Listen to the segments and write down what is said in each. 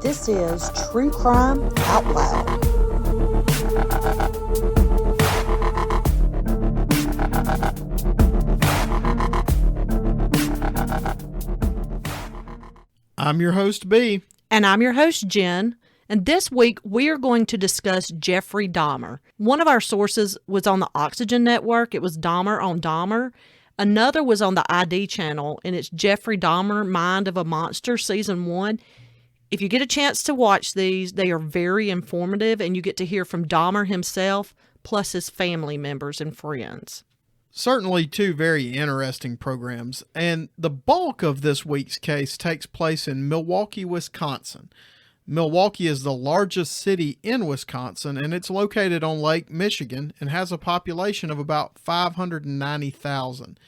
This is True Crime Out Loud. I'm your host, B. And I'm your host, Jen. And this week, we are going to discuss Jeffrey Dahmer. One of our sources was on the Oxygen Network. It was Dahmer on Dahmer. Another was on the ID channel, and it's Jeffrey Dahmer, Mind of a Monster, Season 1. If you get a chance to watch these, they are very informative, and you get to hear from Dahmer himself, plus his family members and friends. Certainly two very interesting programs, and the bulk of this week's case takes place in Milwaukee, Wisconsin. Milwaukee is the largest city in Wisconsin, and it's located on Lake Michigan and has a population of about 590,000.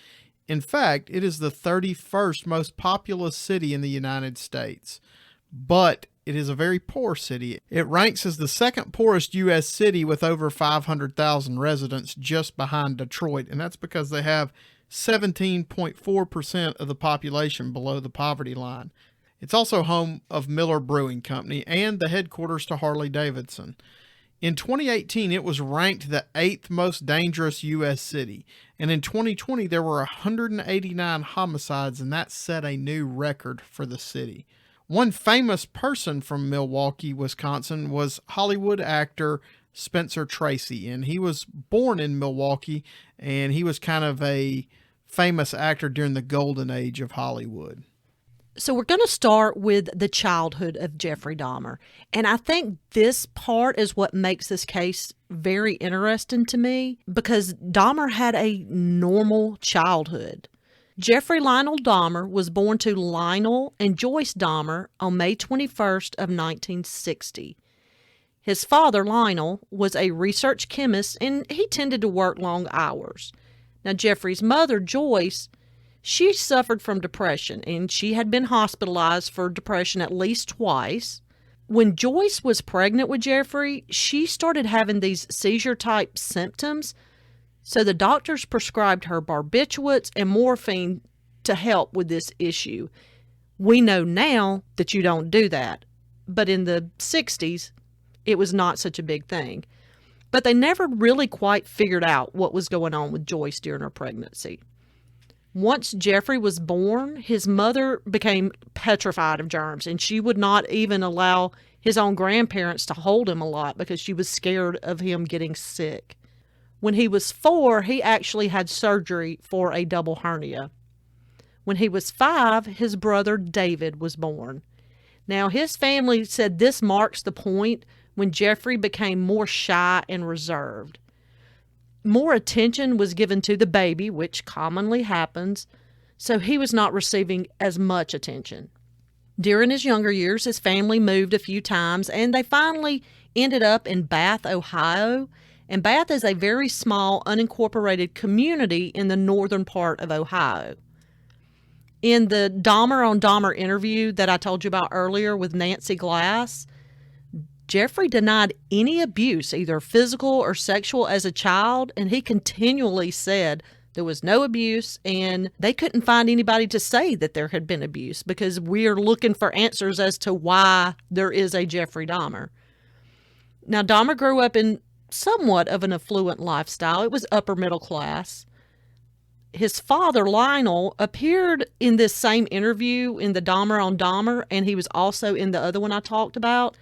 In fact, it is the 31st most populous city in the United States. But it is a very poor city. It ranks as the second poorest U.S. city with over 500,000 residents, just behind Detroit, and that's because they have 17.4% of the population below the poverty line. It's also home of Miller Brewing Company and the headquarters to Harley-Davidson. In 2018, it was ranked the 8th most dangerous U.S. city, and in 2020, there were 189 homicides, and that set a new record for the city. One famous person from Milwaukee, Wisconsin, was Hollywood actor Spencer Tracy, and he was born in Milwaukee, and he was kind of a famous actor during the golden age of Hollywood. So we're going to start with the childhood of Jeffrey Dahmer. And I think this part is what makes this case very interesting to me, because Dahmer had a normal childhood. Jeffrey Lionel Dahmer was born to Lionel and Joyce Dahmer on May 21st of 1960. His father, Lionel, was a research chemist, and he tended to work long hours. Now, Jeffrey's mother, Joyce, she suffered from depression, and she had been hospitalized for depression at least twice. When Joyce was pregnant with Jeffrey, she started having these seizure-type symptoms, so the doctors prescribed her barbiturates and morphine to help with this issue. We know now that you don't do that, but in the 60s, it was not such a big thing. But they never really quite figured out what was going on with Joyce during her pregnancy. Once Jeffrey was born, his mother became petrified of germs, and she would not even allow his own grandparents to hold him a lot because she was scared of him getting sick. When he was 4, he actually had surgery for a double hernia. When he was 5, his brother David was born. Now, his family said this marks the point when Jeffrey became more shy and reserved. More attention was given to the baby, which commonly happens, so he was not receiving as much attention. During his younger years, his family moved a few times, and they finally ended up in Bath, Ohio. And Bath is a very small, unincorporated community in the northern part of Ohio. In the Dahmer on Dahmer interview that I told you about earlier with Nancy Glass, Jeffrey denied any abuse, either physical or sexual, as a child, and he continually said there was no abuse, and they couldn't find anybody to say that there had been abuse, because we're looking for answers as to why there is a Jeffrey Dahmer. Now, Dahmer grew up in somewhat of an affluent lifestyle. It was upper middle class. His father, Lionel, appeared in this same interview in the Dahmer on Dahmer, and he was also in the other one I talked about.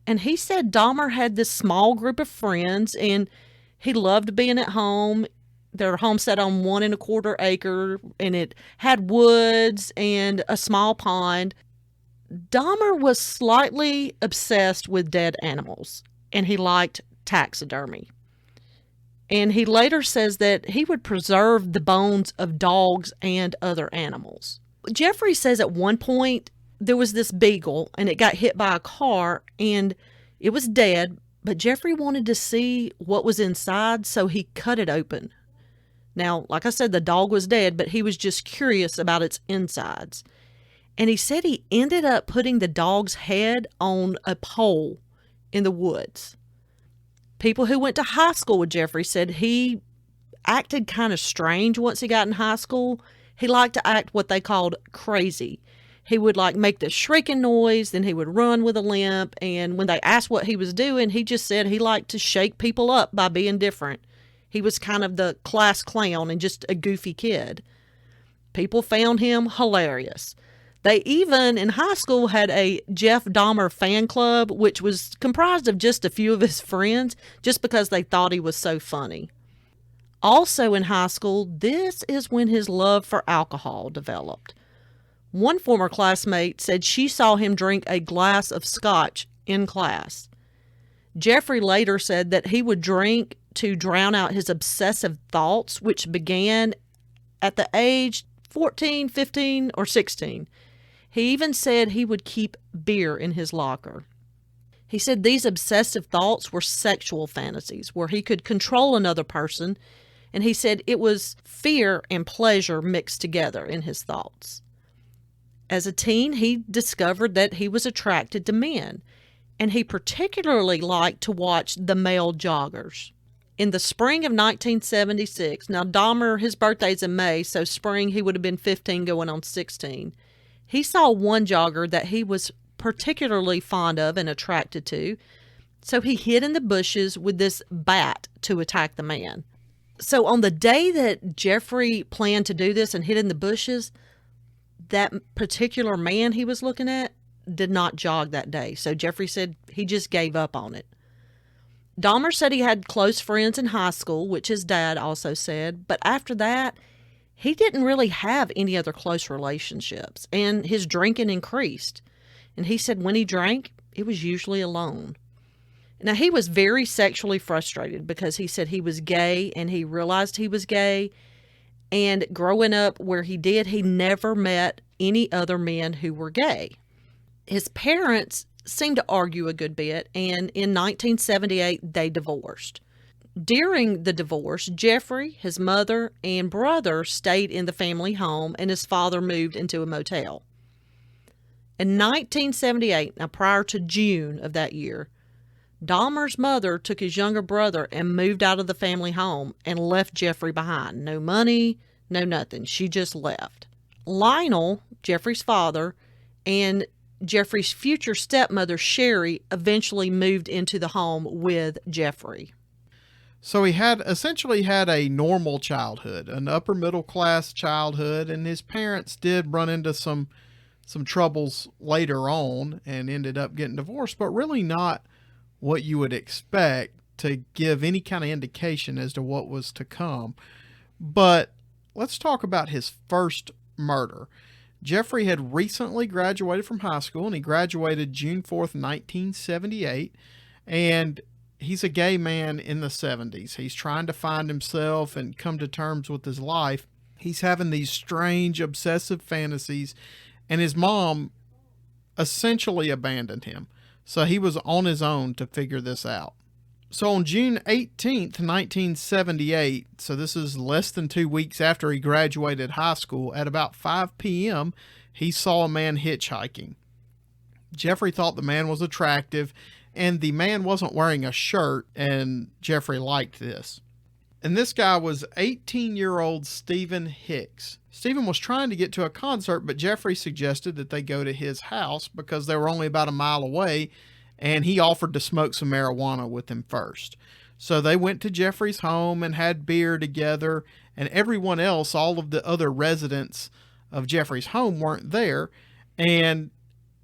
And he said Dahmer had this small group of friends, and he loved being at home. Their home sat on 1 1/4 acre, and it had woods and a small pond. Dahmer was slightly obsessed with dead animals, and he liked taxidermy. And he later says that he would preserve the bones of dogs and other animals. Jeffrey says at one point there was this beagle, and it got hit by a car, and it was dead, but Jeffrey wanted to see what was inside, so he cut it open. Now, like I said, the dog was dead, but he was just curious about its insides. And he said he ended up putting the dog's head on a pole in the woods. People who went to high school with Jeffrey said he acted kind of strange once he got in high school. He liked to act what they called crazy. He would like make this shrieking noise, then he would run with a limp. And when they asked what he was doing, he just said he liked to shake people up by being different. He was kind of the class clown and just a goofy kid. People found him hilarious. They even, in high school, had a Jeff Dahmer fan club, which was comprised of just a few of his friends, just because they thought he was so funny. Also in high school, this is when his love for alcohol developed. One former classmate said she saw him drink a glass of scotch in class. Jeffrey later said that he would drink to drown out his obsessive thoughts, which began at the age 14, 15, or 16. He even said he would keep beer in his locker. He said these obsessive thoughts were sexual fantasies where he could control another person, and he said it was fear and pleasure mixed together in his thoughts. As a teen, he discovered that he was attracted to men, and he particularly liked to watch the male joggers. In the spring of 1976, now Dahmer, his birthday's in May, so spring he would have been 15 going on 16. He saw one jogger that he was particularly fond of and attracted to, so he hid in the bushes with this bat to attack the man. So on the day that Jeffrey planned to do this and hid in the bushes, that particular man he was looking at did not jog that day. So Jeffrey said he just gave up on it. Dahmer said he had close friends in high school, which his dad also said, but after that, he didn't really have any other close relationships, and his drinking increased. And he said when he drank, it was usually alone. Now, he was very sexually frustrated because he said he was gay, and he realized he was gay. And growing up where he did, he never met any other men who were gay. His parents seemed to argue a good bit, and in 1978, they divorced. During the divorce, Jeffrey, his mother, and brother stayed in the family home, and his father moved into a motel. In 1978, now prior to June of that year, Dahmer's mother took his younger brother and moved out of the family home and left Jeffrey behind. No money, no nothing. She just left. Lionel, Jeffrey's father, and Jeffrey's future stepmother, Sherry, eventually moved into the home with Jeffrey. So he had essentially had a normal childhood, an upper middle class childhood, and his parents did run into some troubles later on and ended up getting divorced, but really not what you would expect to give any kind of indication as to what was to come. But let's talk about his first murder. Jeffrey had recently graduated from high school, and he graduated June 4th, 1978, and he's a gay man in the 70s. He's trying to find himself and come to terms with his life. He's having these strange, obsessive fantasies, and his mom essentially abandoned him. So he was on his own to figure this out. So on June 18th, 1978, so this is less than 2 weeks after he graduated high school, at about 5 p.m., he saw a man hitchhiking. Jeffrey thought the man was attractive, and the man wasn't wearing a shirt, and Jeffrey liked this. And this guy was 18-year-old Stephen Hicks. Stephen was trying to get to a concert, but Jeffrey suggested that they go to his house because they were only about a mile away, and he offered to smoke some marijuana with him first. So they went to Jeffrey's home and had beer together, and everyone else, all of the other residents of Jeffrey's home, weren't there. And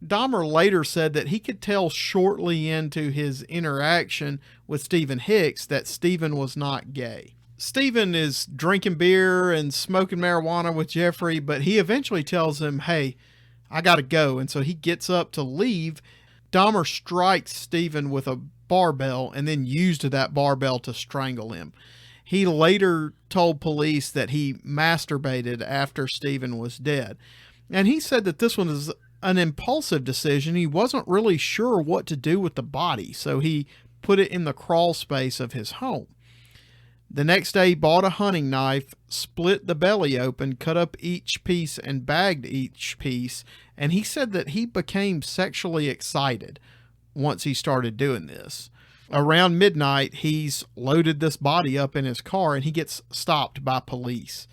Dahmer later said that he could tell shortly into his interaction with Stephen Hicks that Stephen was not gay. Stephen is drinking beer and smoking marijuana with Jeffrey, but he eventually tells him, hey, I gotta go. And so he gets up to leave. Dahmer strikes Stephen with a barbell and then used that barbell to strangle him. He later told police that he masturbated after Stephen was dead. And he said that this was an impulsive decision. He wasn't really sure what to do with the body, so he put it in the crawl space of his home. The next day, he bought a hunting knife, split the belly open, cut up each piece, and bagged each piece. And he said that he became sexually excited once he started doing this. Around midnight, he's loaded this body up in his car, and he gets stopped by police.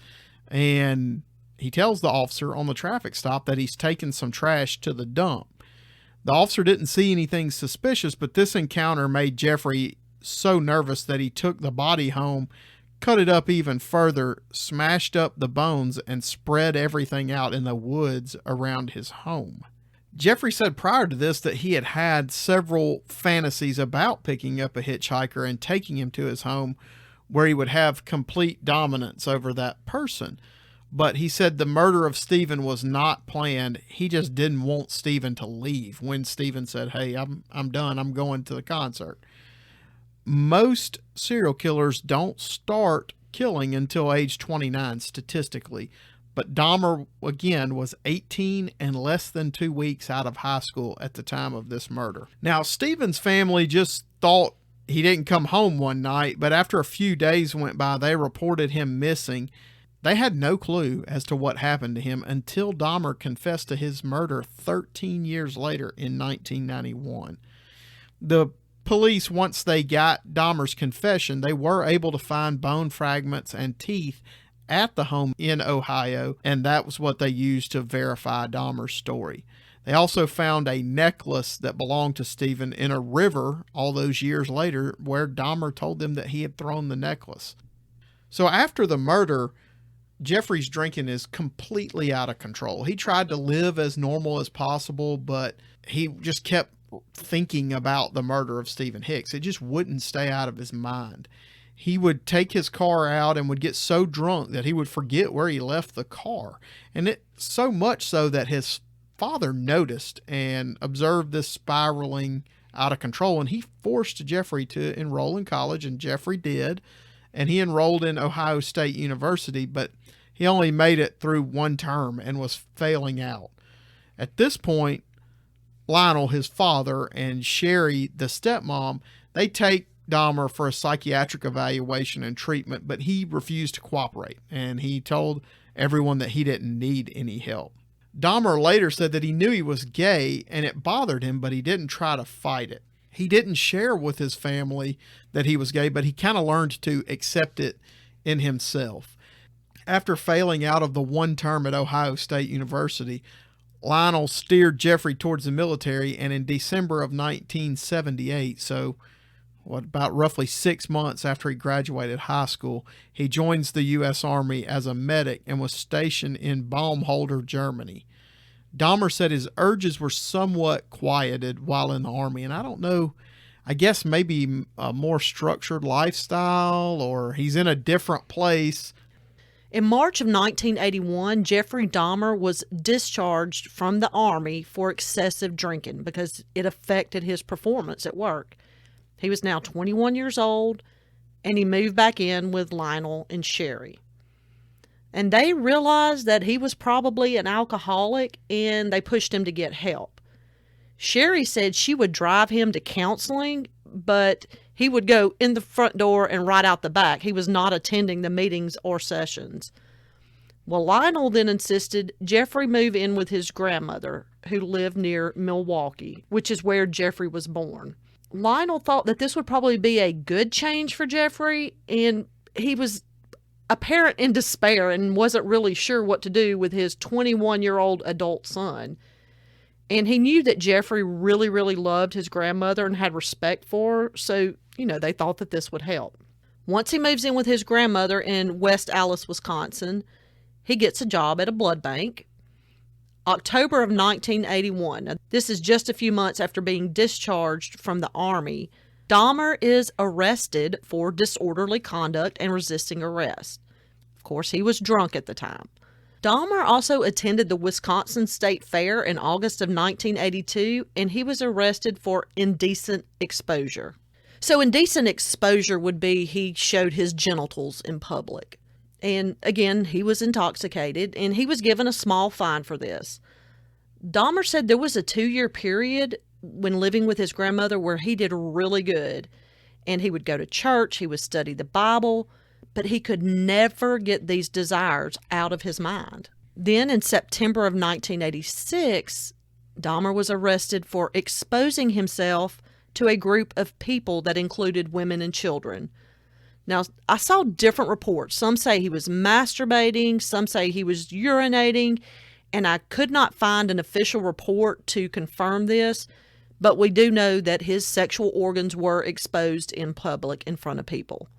And He tells the officer on the traffic stop that he's taken some trash to the dump. The officer didn't see anything suspicious, but this encounter made Jeffrey so nervous that he took the body home, cut it up even further, smashed up the bones, and spread everything out in the woods around his home. Jeffrey said prior to this that he had had several fantasies about picking up a hitchhiker and taking him to his home where he would have complete dominance over that person. But he said the murder of Stephen was not planned. He just didn't want Stephen to leave when Stephen said, "Hey, I'm done. I'm going to the concert." Most serial killers don't start killing until age 29 statistically. But Dahmer, again, was 18 and less than 2 weeks out of high school at the time of this murder. Now, Stephen's family just thought he didn't come home one night, but after a few days went by, they reported him missing. They had no clue as to what happened to him until Dahmer confessed to his murder 13 years later in 1991. The police, once they got Dahmer's confession, they were able to find bone fragments and teeth at the home in Ohio, and that was what they used to verify Dahmer's story. They also found a necklace that belonged to Stephen in a river all those years later, where Dahmer told them that he had thrown the necklace. So after the murder, Jeffrey's drinking is completely out of control. He tried to live as normal as possible, but he just kept thinking about the murder of Stephen Hicks. It just wouldn't stay out of his mind. He would take his car out and would get so drunk that he would forget where he left the car. And it so much so that his father noticed and observed this spiraling out of control. And he forced Jeffrey to enroll in college, and Jeffrey did. And he enrolled in Ohio State University, but he only made it through one term and was failing out. At this point, Lionel, his father, and Sherry, the stepmom, they take Dahmer for a psychiatric evaluation and treatment, but he refused to cooperate, and he told everyone that he didn't need any help. Dahmer later said that he knew he was gay and it bothered him, but he didn't try to fight it. He didn't share with his family that he was gay, but he kind of learned to accept it in himself. After failing out of the one term at Ohio State University, Lionel steered Jeffrey towards the military, and in December of 1978, so about roughly 6 months after he graduated high school, he joins the U.S. Army as a medic and was stationed in Baumholder, Germany. Dahmer said his urges were somewhat quieted while in the Army, and I don't know, I guess maybe a more structured lifestyle, or he's in a different place. In March of 1981, Jeffrey Dahmer was discharged from the Army for excessive drinking because it affected his performance at work. He was now 21 years old, and he moved back in with Lionel and Sherry. And they realized that he was probably an alcoholic, and they pushed him to get help. Sherry said she would drive him to counseling, but he would go in the front door and right out the back. He was not attending the meetings or sessions. Well, Lionel then insisted Jeffrey move in with his grandmother, who lived near Milwaukee, which is where Jeffrey was born. Lionel thought that this would probably be a good change for Jeffrey, and he was apparent in despair and wasn't really sure what to do with his 21-year-old adult son. And he knew that Jeffrey really, really loved his grandmother and had respect for her, so, they thought that this would help. Once he moves in with his grandmother in West Allis, Wisconsin, he gets a job at a blood bank. October of 1981, now, this is just a few months after being discharged from the Army, Dahmer is arrested for disorderly conduct and resisting arrest. Of course, he was drunk at the time. Dahmer also attended the Wisconsin State Fair in August of 1982, and he was arrested for indecent exposure. So indecent exposure would be he showed his genitals in public. And again, he was intoxicated, and he was given a small fine for this. Dahmer said there was a 2-year period when living with his grandmother where he did really good. And he would go to church, he would study the Bible, but he could never get these desires out of his mind. Then in September of 1986, Dahmer was arrested for exposing himself to a group of people that included women and children. Now, I saw different reports. Some say he was masturbating, some say he was urinating, and I could not find an official report to confirm this, but we do know that his sexual organs were exposed in public in front of people.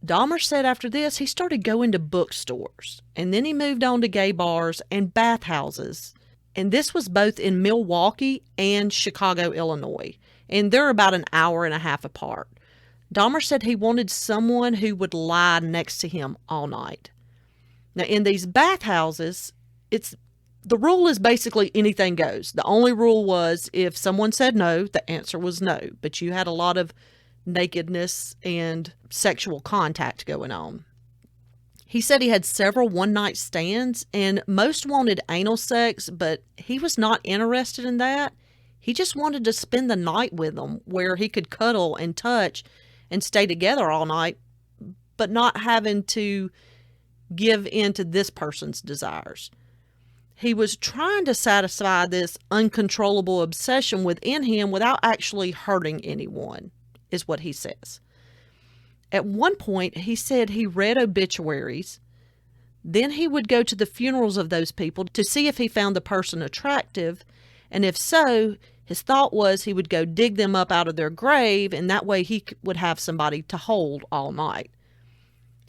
Dahmer said after this, he started going to bookstores, and then he moved on to gay bars and bathhouses. And this was both in Milwaukee and Chicago, Illinois, and they're about an hour and a half apart. Dahmer said he wanted someone who would lie next to him all night. Now, in these bathhouses, the rule is basically anything goes. The only rule was if someone said no, the answer was no. But you had a lot of nakedness and sexual contact going on. He said he had several one-night stands, and most wanted anal sex, but he was not interested in that. He just wanted to spend the night with them, where he could cuddle and touch and stay together all night, but not having to give in to this person's desires. He was trying to satisfy this uncontrollable obsession within him without actually hurting anyone, is what he says. At one point, he said he read obituaries. Then he would go to the funerals of those people to see if he found the person attractive, and if so, his thought was he would go dig them up out of their grave, and that way he would have somebody to hold all night.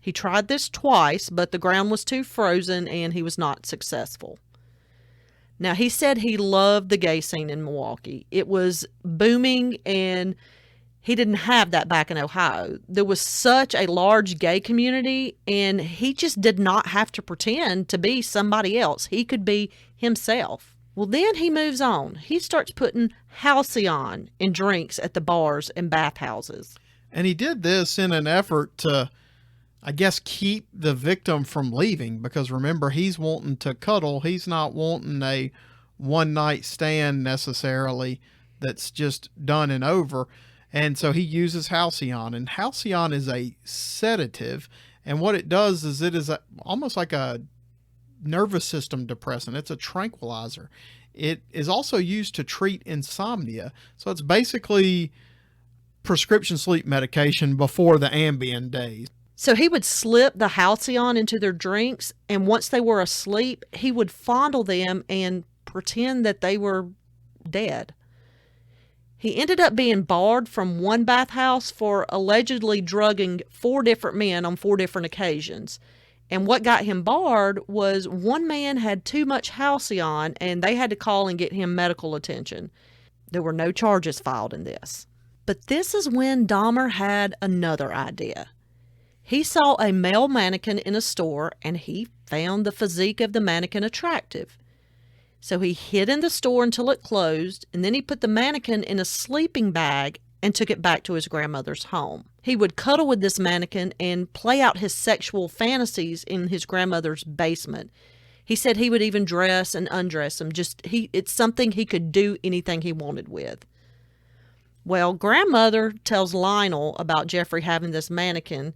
He tried this twice, but the ground was too frozen and he was not successful. Now, he said he loved the gay scene in Milwaukee. It was booming, and he didn't have that back in Ohio. There was such a large gay community, and he just did not have to pretend to be somebody else. He could be himself. Well, then he moves on. He starts putting halcyon in drinks at the bars and bathhouses. And he did this in an effort to, I guess, keep the victim from leaving, because remember, he's wanting to cuddle. He's not wanting a one-night stand necessarily that's just done and over. And so he uses halcyon, and halcyon is a sedative. And what it does is it is almost like a nervous system depressant. It's a tranquilizer. It is also used to treat insomnia. So it's basically prescription sleep medication before the Ambien days. So he would slip the halcyon into their drinks, and once they were asleep, he would fondle them and pretend that they were dead. He ended up being barred from one bathhouse for allegedly drugging 4 different men on 4 different occasions. And what got him barred was one man had too much halcyon, and they had to call and get him medical attention. There were no charges filed in this. But this is when Dahmer had another idea. He saw a male mannequin in a store, and he found the physique of the mannequin attractive. So he hid in the store until it closed, and then he put the mannequin in a sleeping bag and took it back to his grandmother's home. He would cuddle with this mannequin and play out his sexual fantasies in his grandmother's basement. He said he would even dress and undress him. It's something he could do anything he wanted with. Well, grandmother tells Lionel about Jeffrey having this mannequin,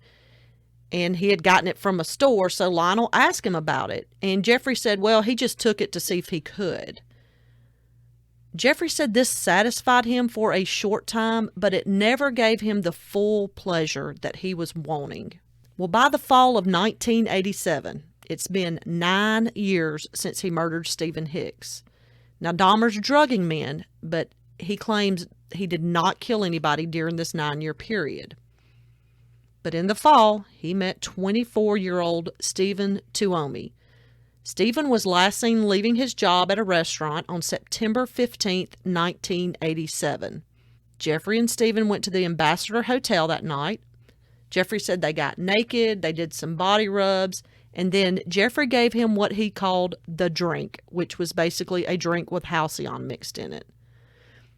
and he had gotten it from a store, so Lionel asked him about it. And Jeffrey said, well, he just took it to see if he could. Jeffrey said this satisfied him for a short time, but it never gave him the full pleasure that he was wanting. Well, by the fall of 1987, it's been 9 years since he murdered Stephen Hicks. Now, Dahmer's drugging men, but he claims he did not kill anybody during this 9-year period. But in the fall, he met 24-year-old Stephen Tuomi. Stephen was last seen leaving his job at a restaurant on September 15, 1987. Jeffrey and Stephen went to the Ambassador Hotel that night. Jeffrey said they got naked, they did some body rubs, and then Jeffrey gave him what he called the drink, which was basically a drink with halcyon mixed in it.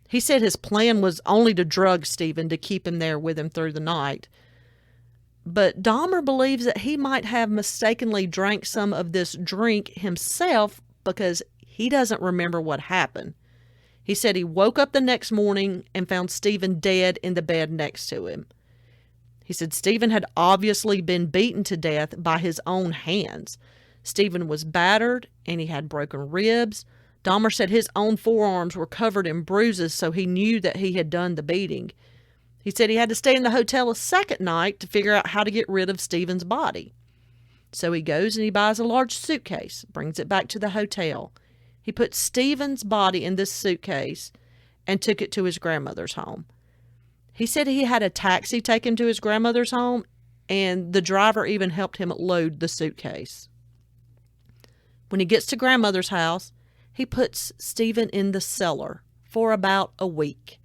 He said his plan was only to drug Stephen to keep him there with him through the night. But Dahmer believes that he might have mistakenly drank some of this drink himself because he doesn't remember what happened. He said he woke up the next morning and found Stephen dead in the bed next to him. He said Stephen had obviously been beaten to death by his own hands. Stephen was battered and he had broken ribs. Dahmer said his own forearms were covered in bruises, so he knew that he had done the beating. He said he had to stay in the hotel a second night to figure out how to get rid of Stephen's body. So he goes and he buys a large suitcase, brings it back to the hotel. He put Stephen's body in this suitcase and took it to his grandmother's home. He said he had a taxi take him to his grandmother's home, and the driver even helped him load the suitcase. When he gets to grandmother's house, he puts Stephen in the cellar for about a week.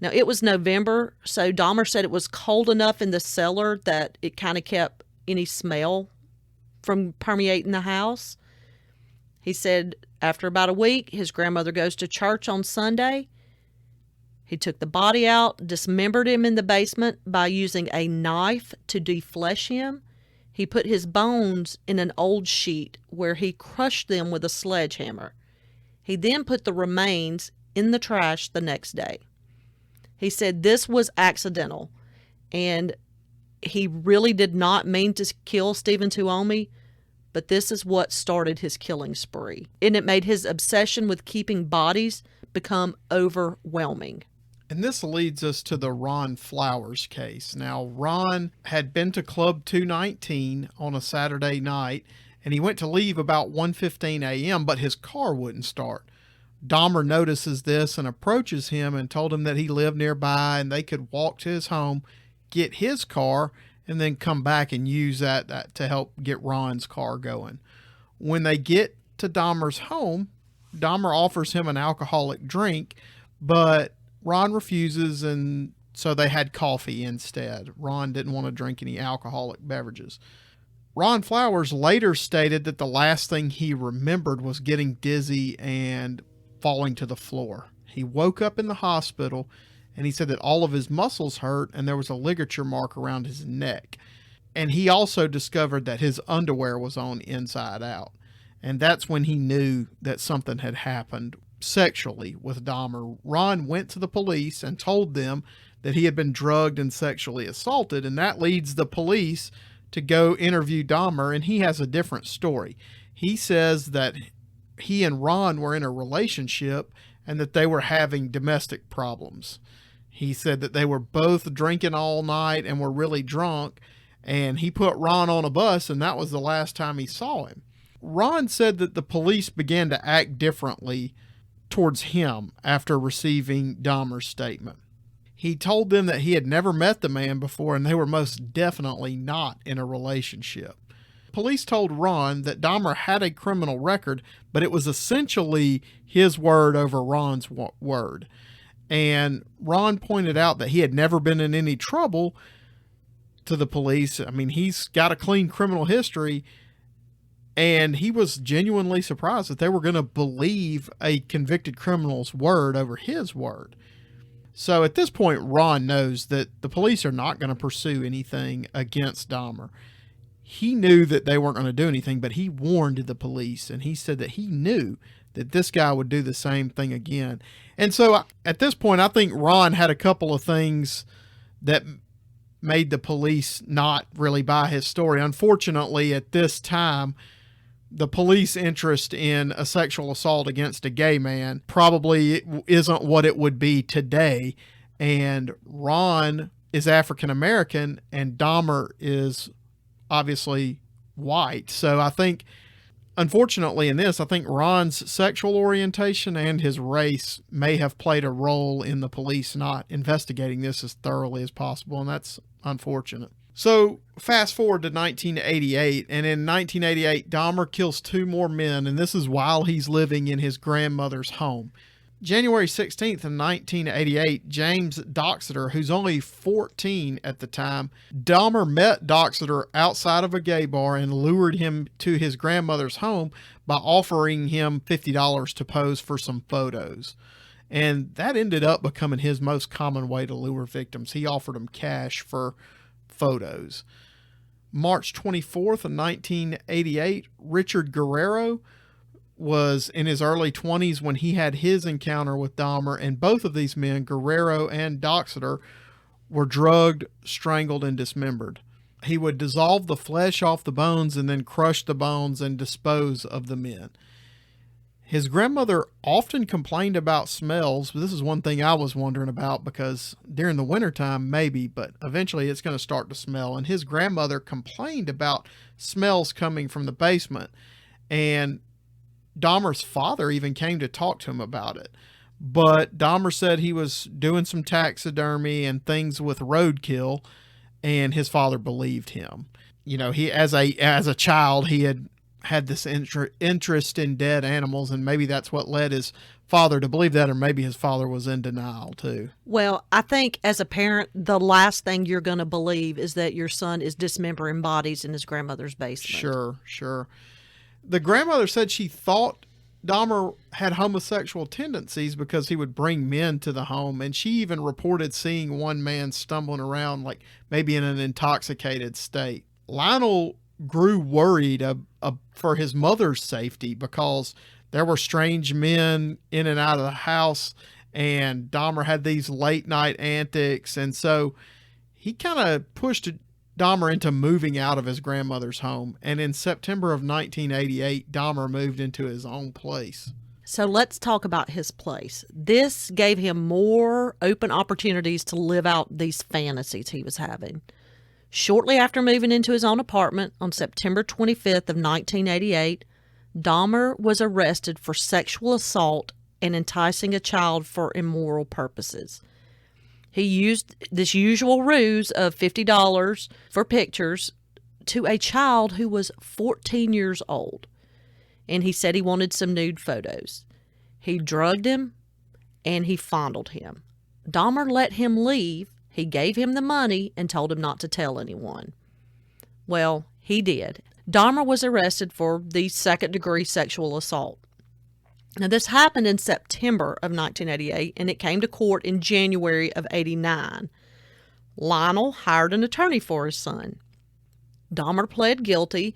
Now, it was November, so Dahmer said it was cold enough in the cellar that it kind of kept any smell from permeating the house. He said after about a week, his grandmother goes to church on Sunday. He took the body out, dismembered him in the basement by using a knife to deflesh him. He put his bones in an old sheet where he crushed them with a sledgehammer. He then put the remains in the trash the next day. He said this was accidental, and he really did not mean to kill Stephen Tuomi, but this is what started his killing spree. And it made his obsession with keeping bodies become overwhelming. And this leads us to the Ron Flowers case. Now, Ron had been to Club 219 on a Saturday night, and he went to leave about 1:15 a.m., but his car wouldn't start. Dahmer notices this and approaches him and told him that he lived nearby and they could walk to his home, get his car, and then come back and use that to help get Ron's car going. When they get to Dahmer's home, Dahmer offers him an alcoholic drink, but Ron refuses, and so they had coffee instead. Ron didn't want to drink any alcoholic beverages. Ron Flowers later stated that the last thing he remembered was getting dizzy and falling to the floor. He woke up in the hospital, and he said that all of his muscles hurt and there was a ligature mark around his neck. And he also discovered that his underwear was on inside out. And that's when he knew that something had happened sexually with Dahmer. Ron went to the police and told them that he had been drugged and sexually assaulted, and that leads the police to go interview Dahmer, and he has a different story. He says that he and Ron were in a relationship and that they were having domestic problems. He said that they were both drinking all night and were really drunk, and he put Ron on a bus, and that was the last time he saw him. Ron said that the police began to act differently towards him after receiving Dahmer's statement. He told them that he had never met the man before, and they were most definitely not in a relationship. Police told Ron that Dahmer had a criminal record, but it was essentially his word over Ron's word. And Ron pointed out that he had never been in any trouble to the police. I mean, he's got a clean criminal history, and he was genuinely surprised that they were going to believe a convicted criminal's word over his word. So at this point, Ron knows that the police are not going to pursue anything against Dahmer. He knew that they weren't going to do anything, but he warned the police, and he said that he knew that this guy would do the same thing again. And so at this point, I think Ron had a couple of things that made the police not really buy his story. Unfortunately, at this time, the police interest in a sexual assault against a gay man probably isn't what it would be today. And Ron is African American and Dahmer is obviously white. So I think, unfortunately in this, I think Ron's sexual orientation and his race may have played a role in the police not investigating this as thoroughly as possible. And that's unfortunate. So fast forward to 1988, and in 1988, Dahmer kills 2 more men, and this is while he's living in his grandmother's home. January 16th of 1988, James Doxeter, who's only 14 at the time, Dahmer met Doxeter outside of a gay bar and lured him to his grandmother's home by offering him $50 to pose for some photos. And that ended up becoming his most common way to lure victims. He offered them cash for photos. March 24th of 1988, Richard Guerrero was in his early 20s when he had his encounter with Dahmer, and both of these men, Guerrero and Doxeter, were drugged, strangled, and dismembered. He would dissolve the flesh off the bones and then crush the bones and dispose of the men. His grandmother often complained about smells. This is one thing I was wondering about, because during the wintertime, maybe, but eventually it's going to start to smell. And his grandmother complained about smells coming from the basement. And Dahmer's father even came to talk to him about it. But Dahmer said he was doing some taxidermy and things with roadkill, and his father believed him. You know, he as a child, he had this interest in dead animals, and maybe that's what led his father to believe that, or maybe his father was in denial too. Well, I think as a parent, the last thing you're going to believe is that your son is dismembering bodies in his grandmother's basement. Sure. The grandmother said she thought Dahmer had homosexual tendencies because he would bring men to the home, and she even reported seeing one man stumbling around like maybe in an intoxicated state. Lionel grew worried for his mother's safety because there were strange men in and out of the house, and Dahmer had these late night antics. And so he kind of pushed Dahmer into moving out of his grandmother's home. And in September of 1988, Dahmer moved into his own place. So let's talk about his place. This gave him more open opportunities to live out these fantasies he was having. Shortly after moving into his own apartment on September 25th of 1988, Dahmer was arrested for sexual assault and enticing a child for immoral purposes. He used this usual ruse of $50 for pictures to a child who was 14 years old, and he said he wanted some nude photos. He drugged him, and he fondled him. Dahmer let him leave. He gave him the money and told him not to tell anyone. Well, he did. Dahmer was arrested for the second-degree sexual assault. Now, this happened in September of 1988, and it came to court in January of 89. Lionel hired an attorney for his son. Dahmer pled guilty,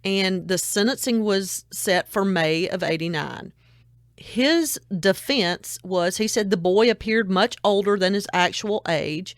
and the sentencing was set for May of 89. His defense was, he said the boy appeared much older than his actual age,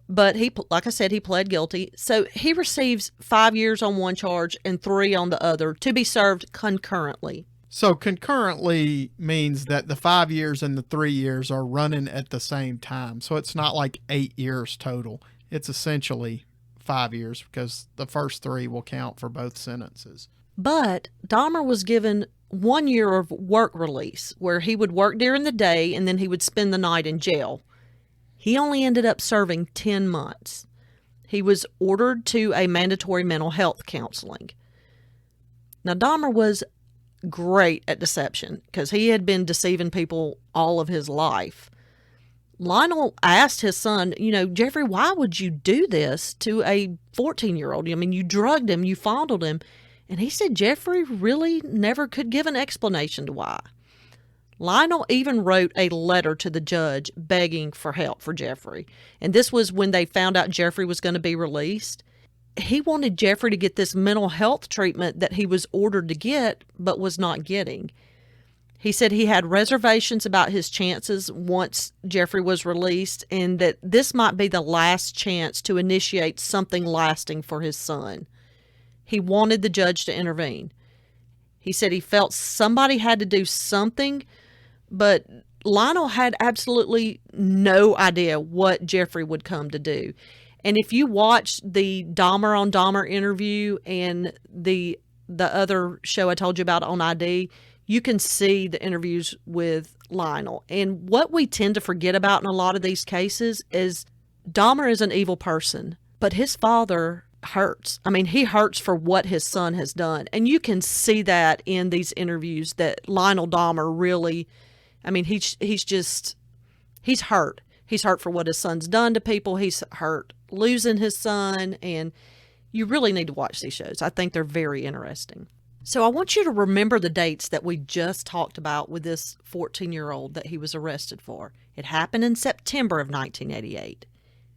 but he, like I said, he pled guilty. So he receives 5 years on one charge and 3 on the other to be served concurrently. So concurrently means that the 5 years and the 3 years are running at the same time. So it's not like 8 years total. It's essentially 5 years because the first 3 will count for both sentences. But Dahmer was given 1 year of work release where he would work during the day and then he would spend the night in jail. He only ended up serving 10 months. He was ordered to a mandatory mental health counseling. Now, Dahmer was great at deception because he had been deceiving people all of his life. Lionel asked his son, Jeffrey, why would you do this to a 14-year-old? I mean, you drugged him, you fondled him. And he said Jeffrey really never could give an explanation to why. Lionel even wrote a letter to the judge begging for help for Jeffrey. And this was when they found out Jeffrey was going to be released. He wanted Jeffrey to get this mental health treatment that he was ordered to get, but was not getting. He said he had reservations about his chances once Jeffrey was released, and that this might be the last chance to initiate something lasting for his son. He wanted the judge to intervene. He said he felt somebody had to do something, but Lionel had absolutely no idea what Jeffrey would come to do. And if you watch the Dahmer on Dahmer interview and the other show I told you about on ID, you can see the interviews with Lionel. And what we tend to forget about in a lot of these cases is Dahmer is an evil person, but his father hurts. I mean, he hurts for what his son has done. And you can see that in these interviews that Lionel Dahmer really, I mean, he's hurt. He's hurt for what his son's done to people. He's hurt losing his son. And you really need to watch these shows. I think they're very interesting. So I want you to remember the dates that we just talked about with this 14-year-old that he was arrested for. It happened in September of 1988.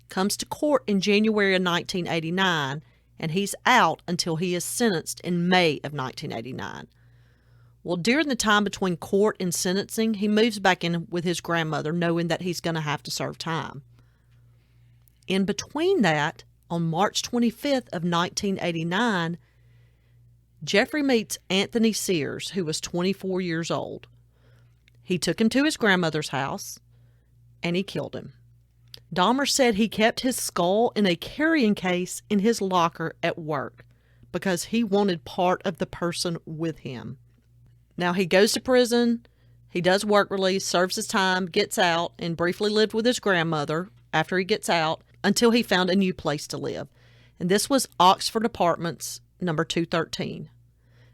Comes to court in January of 1989, and he's out until he is sentenced in May of 1989. Well, during the time between court and sentencing, he moves back in with his grandmother, knowing that he's going to have to serve time. In between that, on March 25th of 1989, Jeffrey meets Anthony Sears, who was 24 years old. He took him to his grandmother's house, and he killed him. Dahmer said he kept his skull in a carrying case in his locker at work because he wanted part of the person with him. Now, he goes to prison, he does work release, serves his time, gets out, and briefly lived with his grandmother after he gets out until he found a new place to live. And this was Oxford Apartments, number 213.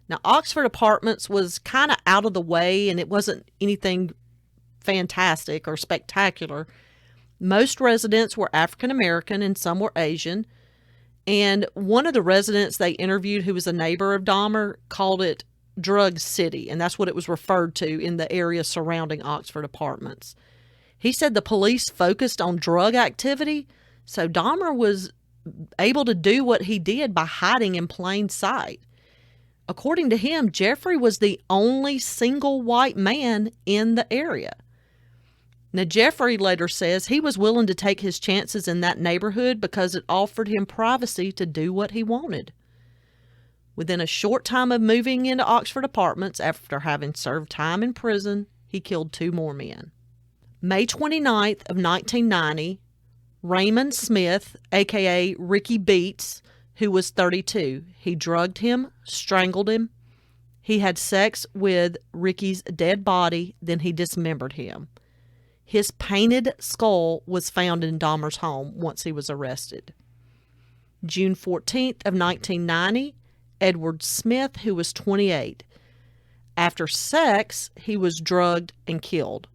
Now, Oxford Apartments was kind of out of the way, and it wasn't anything fantastic or spectacular. Most residents were African American and some were Asian. And one of the residents they interviewed, who was a neighbor of Dahmer, called it Drug City, and that's what it was referred to in the area surrounding Oxford Apartments. He said the police focused on drug activity, so Dahmer was able to do what he did by hiding in plain sight. According to him, Jeffrey was the only single white man in the area. Now, Jeffrey later says he was willing to take his chances in that neighborhood because it offered him privacy to do what he wanted. Within a short time of moving into Oxford Apartments, after having served time in prison, he killed 2 more men. May 29th of 1990, Raymond Smith, a.k.a. Ricky Beats, who was 32, he drugged him, strangled him. He had sex with Ricky's dead body, then he dismembered him. His painted skull was found in Dahmer's home once he was arrested. June 14th of 1990, Edward Smith, who was 28. After sex, he was drugged and killed.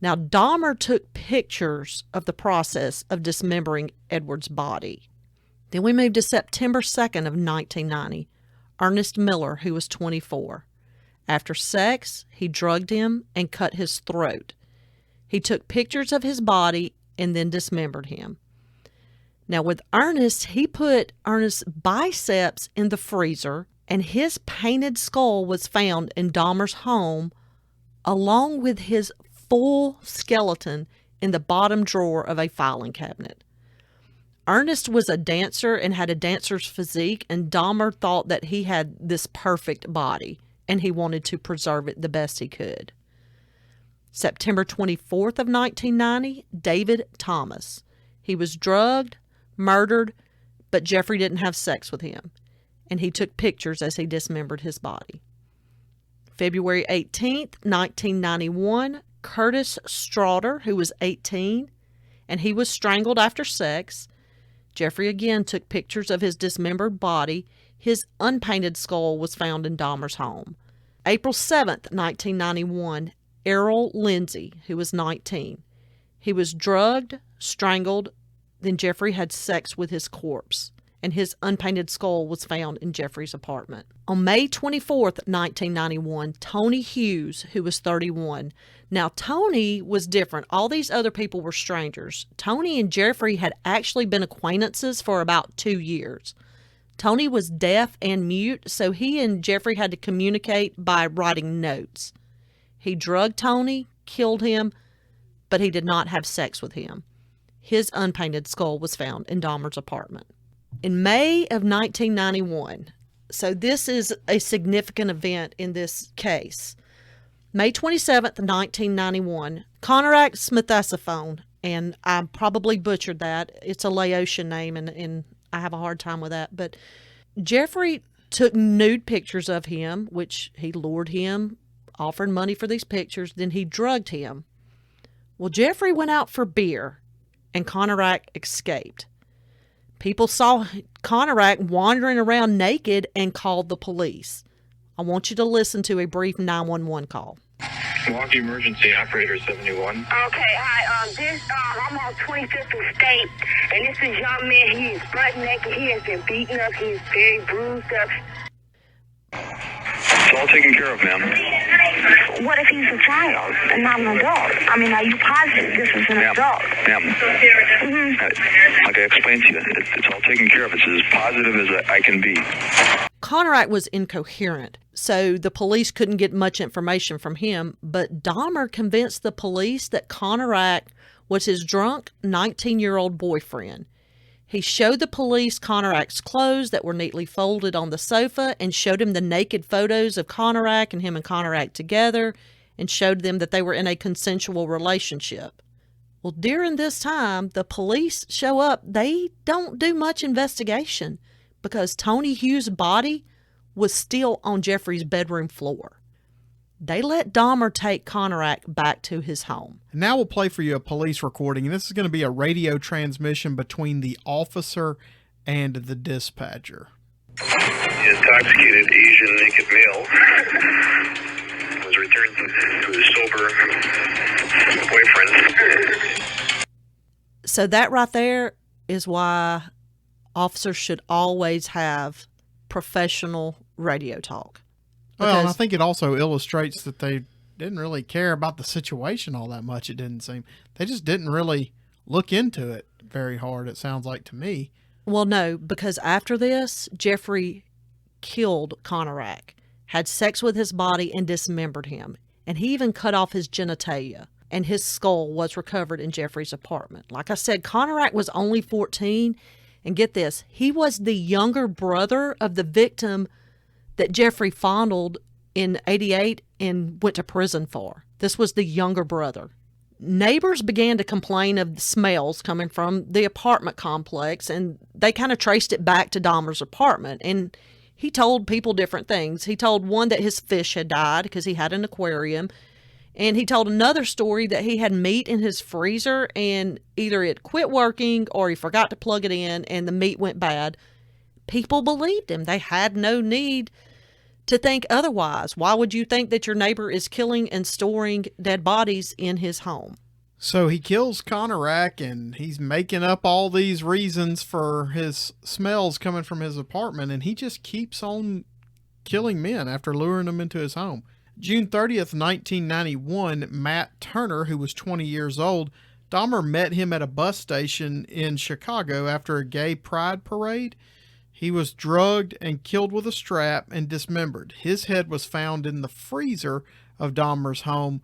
Now, Dahmer took pictures of the process of dismembering Edward's body. Then we moved to September 2nd of 1990, Ernest Miller, who was 24. After sex, he drugged him and cut his throat. He took pictures of his body and then dismembered him. Now, with Ernest, he put Ernest's biceps in the freezer, and his painted skull was found in Dahmer's home, along with his full skeleton in the bottom drawer of a filing cabinet. Ernest was a dancer and had a dancer's physique, and Dahmer thought that he had this perfect body, and he wanted to preserve it the best he could. September 24th of 1990, David Thomas. He was drugged, murdered, but Jeffrey didn't have sex with him, and he took pictures as he dismembered his body. February 18th, 1991, Curtis Straughter, who was 18, and he was strangled after sex. Jeffrey again took pictures of his dismembered body. His unpainted skull was found in Dahmer's home. April 7th, 1991, Errol Lindsay, who was 19. He was drugged, strangled, then Jeffrey had sex with his corpse, and his unpainted skull was found in Jeffrey's apartment. On May 24th, 1991, Tony Hughes, who was 31. Now, Tony was different. All these other people were strangers. Tony and Jeffrey had actually been acquaintances for about 2 years. Tony was deaf and mute, so he and Jeffrey had to communicate by writing notes. He drugged Tony, killed him, but he did not have sex with him. His unpainted skull was found in Dahmer's apartment. In May of 1991, so this is a significant event in this case. May 27th, 1991, Conorak Smithessophone, and I probably butchered that. It's a Laotian name, and I have a hard time with that. But Jeffrey took nude pictures of him, which he lured him, offered money for these pictures, then he drugged him. Well, Jeffrey went out for beer, and Conorak escaped. People saw Conorak wandering around naked and called the police. I want you to listen to a brief 911 call. Milwaukee Emergency Operator 71. Okay, hi. I'm on 25th and State, and this is young man. He is butt naked. He has been beaten up. He is very bruised up. It's all taken care of, ma'am. What if he's a child and not an adult? I mean, are you positive this is an adult? Ma'am. Like I explained to you, it's all taken care of. It's as positive as I can be. Conorak was incoherent, so the police couldn't get much information from him, but Dahmer convinced the police that Conorak was his drunk 19-year-old boyfriend. He showed the police Conorak's clothes that were neatly folded on the sofa and showed him the naked photos of Conorak and him and Conorak together and showed them that they were in a consensual relationship. Well, during this time, the police show up. They don't do much investigation because Tony Hughes' body was still on Jeffrey's bedroom floor. They let Dahmer take Conorak back to his home. Now we'll play for you a police recording, and this is going to be a radio transmission between the officer and the dispatcher. The intoxicated Asian naked male was returned to his sober boyfriend. So that right there is why officers should always have professional radio talk. Well, and I think it also illustrates that they didn't really care about the situation all that much, it didn't seem. They just didn't really look into it very hard, it sounds like to me. Well, no, because after this, Jeffrey killed Conorak, had sex with his body, and dismembered him. And he even cut off his genitalia, and his skull was recovered in Jeffrey's apartment. Like I said, Conorak was only 14, and get this, he was the younger brother of the victim that Jeffrey fondled in '88 and went to prison for. This was the younger brother. Neighbors began to complain of the smells coming from the apartment complex, and they kind of traced it back to Dahmer's apartment. And he told people different things. He told one that his fish had died because he had an aquarium. And he told another story that he had meat in his freezer and either it quit working or he forgot to plug it in and the meat went bad. People believed him. They had no need to think otherwise. Why would you think that your neighbor is killing and storing dead bodies in his home? So he kills Conorak, and he's making up all these reasons for his smells coming from his apartment, and he just keeps on killing men after luring them into his home. June 30th, 1991, Matt Turner, who was 20 years old, Dahmer met him at a bus station in Chicago after a gay pride parade. He was drugged and killed with a strap and dismembered. His head was found in the freezer of Dahmer's home,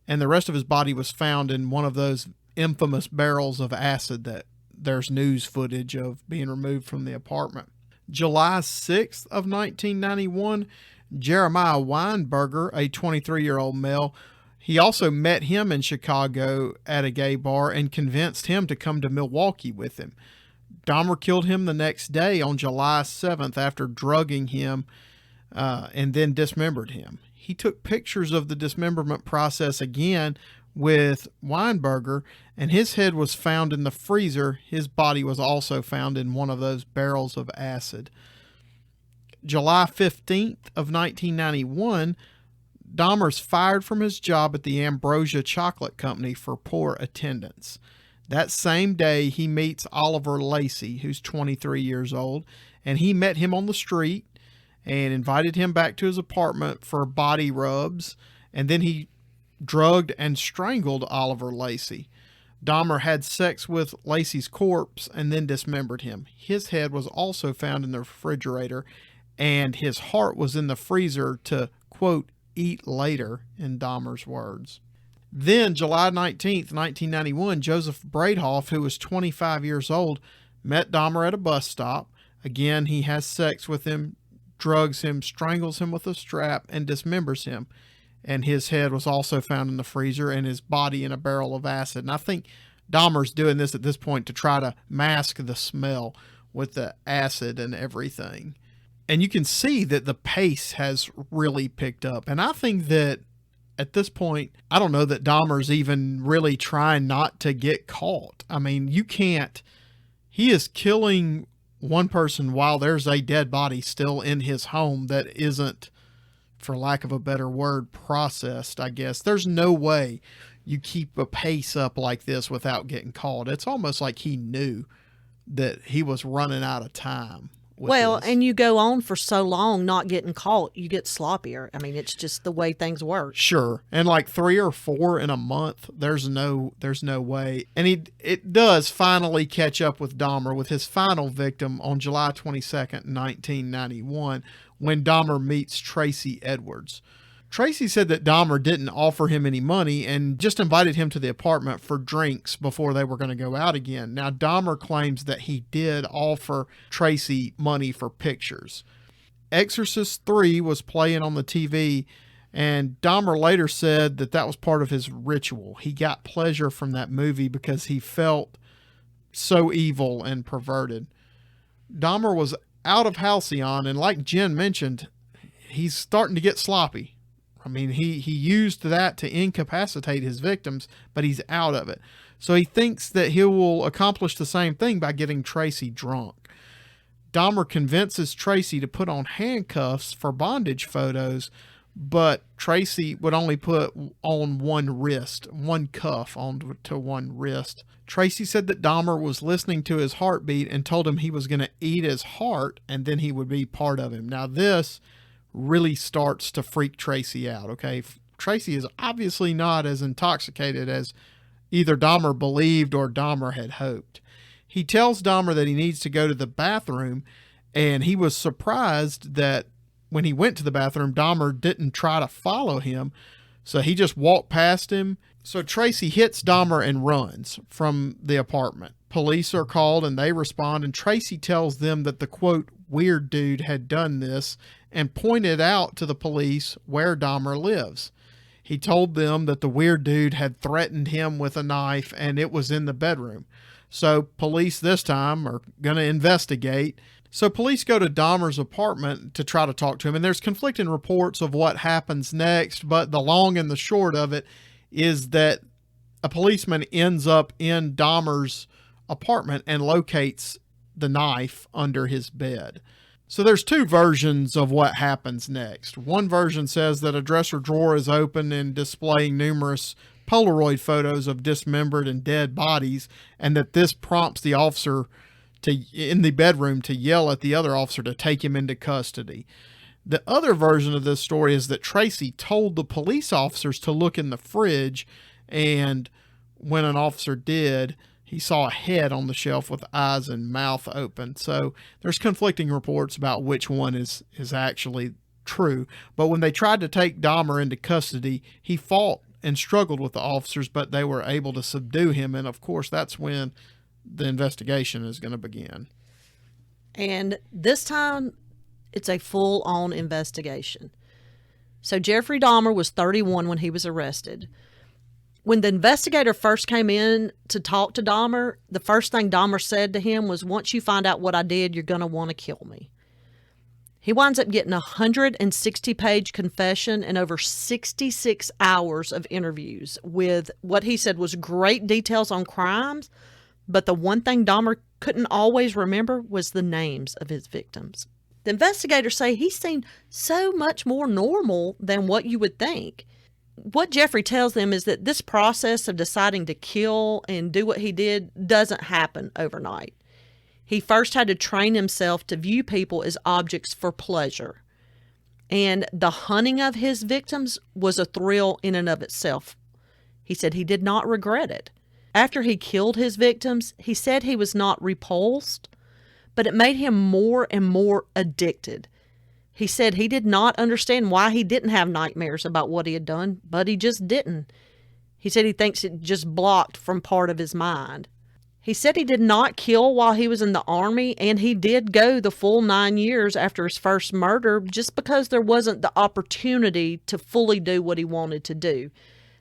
and the rest of his body was found in one of those infamous barrels of acid that there's news footage of being removed from the apartment. July 6th of 1991, Jeremiah Weinberger, a 23-year-old male, he also met him in Chicago at a gay bar and convinced him to come to Milwaukee with him. Dahmer killed him the next day on July 7th after drugging him and then dismembered him. He took pictures of the dismemberment process again with Weinberger, and his head was found in the freezer. His body was also found in one of those barrels of acid. July 15th of 1991, Dahmer's fired from his job at the Ambrosia Chocolate Company for poor attendance. That same day, he meets Oliver Lacey, who's 23 years old, and he met him on the street and invited him back to his apartment for body rubs, and then he drugged and strangled Oliver Lacey. Dahmer had sex with Lacey's corpse and then dismembered him. His head was also found in the refrigerator, and his heart was in the freezer to, quote, eat later, in Dahmer's words. Then, July 19th, 1991, Joseph Bradehoff, who was 25 years old, met Dahmer at a bus stop. Again, he has sex with him, drugs him, strangles him with a strap, and dismembers him. And his head was also found in the freezer and his body in a barrel of acid. And I think Dahmer's doing this at this point to try to mask the smell with the acid and everything. And you can see that the pace has really picked up. And I think that at this point, I don't know that Dahmer's even really trying not to get caught. I mean, you can't. He is killing one person while there's a dead body still in his home that isn't, for lack of a better word, processed, I guess. There's no way you keep a pace up like this without getting caught. It's almost like he knew that he was running out of time. Well, and you go on for so long not getting caught, you get sloppier. I mean, it's just the way things work. Sure. And like 3 or 4 in a month, there's no way. And it does finally catch up with Dahmer with his final victim on July 22nd, 1991, when Dahmer meets Tracy Edwards. Tracy said that Dahmer didn't offer him any money and just invited him to the apartment for drinks before they were going to go out again. Now, Dahmer claims that he did offer Tracy money for pictures. Exorcist 3 was playing on the TV, and Dahmer later said that that was part of his ritual. He got pleasure from that movie because he felt so evil and perverted. Dahmer was out of Halcyon, and like Jen mentioned, he's starting to get sloppy. I mean, he used that to incapacitate his victims, but he's out of it. So he thinks that he will accomplish the same thing by getting Tracy drunk. Dahmer convinces Tracy to put on handcuffs for bondage photos, but Tracy would only put on one cuff onto one wrist. Tracy said that Dahmer was listening to his heartbeat and told him he was going to eat his heart and then he would be part of him. Now this really starts to freak Tracy out, okay? Tracy is obviously not as intoxicated as either Dahmer believed or Dahmer had hoped. He tells Dahmer that he needs to go to the bathroom, and he was surprised that when he went to the bathroom, Dahmer didn't try to follow him, so he just walked past him. So Tracy hits Dahmer and runs from the apartment. Police are called and they respond, and Tracy tells them that the, quote, weird dude had done this and pointed out to the police where Dahmer lives. He told them that the weird dude had threatened him with a knife and it was in the bedroom. So police this time are going to investigate. So police go to Dahmer's apartment to try to talk to him, and there's conflicting reports of what happens next, but the long and the short of it is that a policeman ends up in Dahmer's apartment and locates the knife under his bed. So there's two versions of what happens next. One version says that a dresser drawer is open and displaying numerous Polaroid photos of dismembered and dead bodies, and that this prompts the officer in the bedroom to yell at the other officer to take him into custody. The other version of this story is that Tracy told the police officers to look in the fridge, and when an officer did, he saw a head on the shelf with eyes and mouth open. So there's conflicting reports about which one is actually true. But when they tried to take Dahmer into custody, he fought and struggled with the officers, but they were able to subdue him. And of course, that's when the investigation is going to begin. And this time, it's a full-on investigation. So Jeffrey Dahmer was 31 when he was arrested. When the investigator first came in to talk to Dahmer, the first thing Dahmer said to him was, once you find out what I did, you're going to want to kill me. He winds up getting a 160-page confession and over 66 hours of interviews with what he said was great details on crimes, but the one thing Dahmer couldn't always remember was the names of his victims. The investigators say he seemed so much more normal than what you would think. What Jeffrey tells them is that this process of deciding to kill and do what he did doesn't happen overnight. He first had to train himself to view people as objects for pleasure. And the hunting of his victims was a thrill in and of itself. He said he did not regret it. After he killed his victims, he said he was not repulsed, but it made him more and more addicted. He said he did not understand why he didn't have nightmares about what he had done, but he just didn't. He said he thinks it just blocked from part of his mind. He said he did not kill while he was in the Army, and he did go the full 9 years after his first murder just because there wasn't the opportunity to fully do what he wanted to do.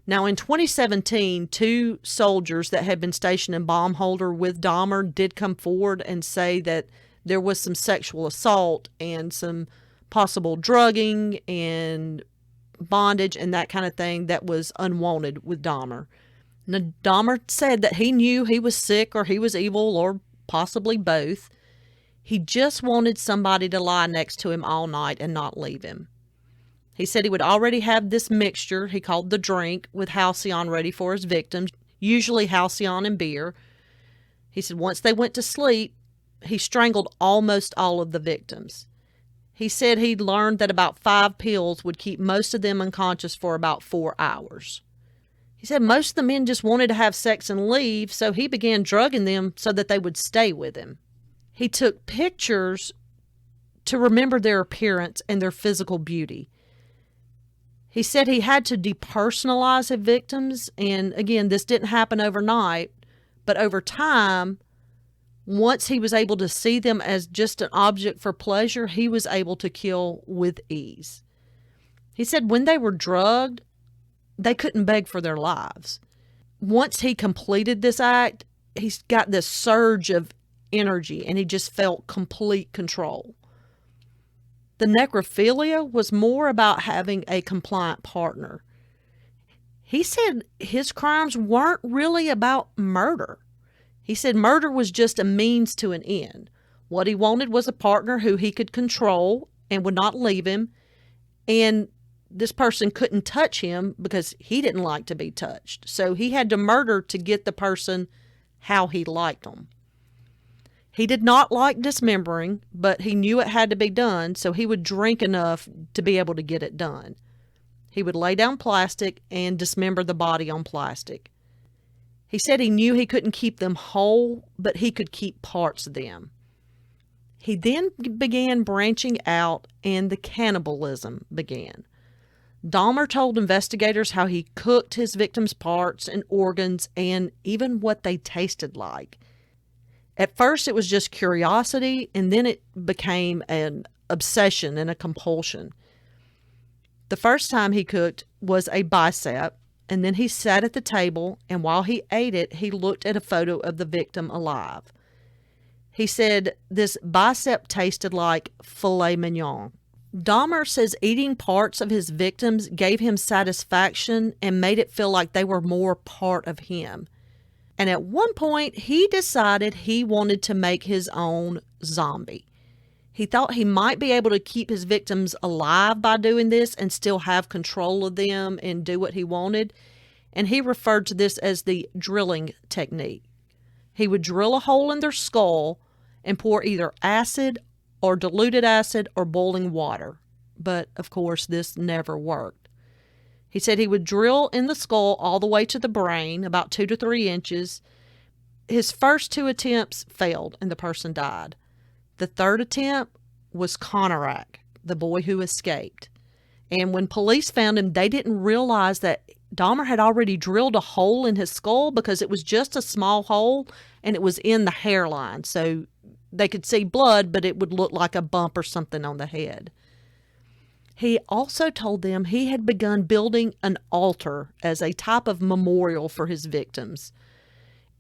Now, in 2017, 2 soldiers that had been stationed in Baumholder with Dahmer did come forward and say that there was some sexual assault and some possible drugging and bondage and that kind of thing that was unwanted with Dahmer. Now, Dahmer said that he knew he was sick or he was evil or possibly both. He just wanted somebody to lie next to him all night and not leave him. He said he would already have this mixture he called the drink with Halcyon ready for his victims, usually Halcyon and beer. He said once they went to sleep, he strangled almost all of the victims. He said he'd learned that about 5 pills would keep most of them unconscious for about 4 hours. He said most of the men just wanted to have sex and leave, so he began drugging them so that they would stay with him. He took pictures to remember their appearance and their physical beauty. He said he had to depersonalize his victims. And again, this didn't happen overnight, but over time, once he was able to see them as just an object for pleasure, he was able to kill with ease. He said when they were drugged, they couldn't beg for their lives. Once he completed this act, he's got this surge of energy and he just felt complete control. The necrophilia was more about having a compliant partner. He said his crimes weren't really about murder. He said murder was just a means to an end. What he wanted was a partner who he could control and would not leave him, and this person couldn't touch him because he didn't like to be touched. So he had to murder to get the person how he liked them. He did not like dismembering, but he knew it had to be done, so he would drink enough to be able to get it done. He would lay down plastic and dismember the body on plastic. He said he knew he couldn't keep them whole, but he could keep parts of them. He then began branching out, and the cannibalism began. Dahmer told investigators how he cooked his victims' parts and organs and even what they tasted like. At first, it was just curiosity, and then it became an obsession and a compulsion. The first time he cooked was a bicep, and then he sat at the table, and while he ate it, he looked at a photo of the victim alive. He said this bicep tasted like filet mignon. Dahmer says eating parts of his victims gave him satisfaction and made it feel like they were more part of him. And at one point, he decided he wanted to make his own zombie. He thought he might be able to keep his victims alive by doing this and still have control of them and do what he wanted. And he referred to this as the drilling technique. He would drill a hole in their skull and pour either acid or diluted acid or boiling water. But, of course, this never worked. He said he would drill in the skull all the way to the brain, about 2 to 3 inches. His first 2 attempts failed, and the person died. The third attempt was Conorak, the boy who escaped. And when police found him, they didn't realize that Dahmer had already drilled a hole in his skull because it was just a small hole, and it was in the hairline. So they could see blood, but it would look like a bump or something on the head. He also told them he had begun building an altar as a type of memorial for his victims.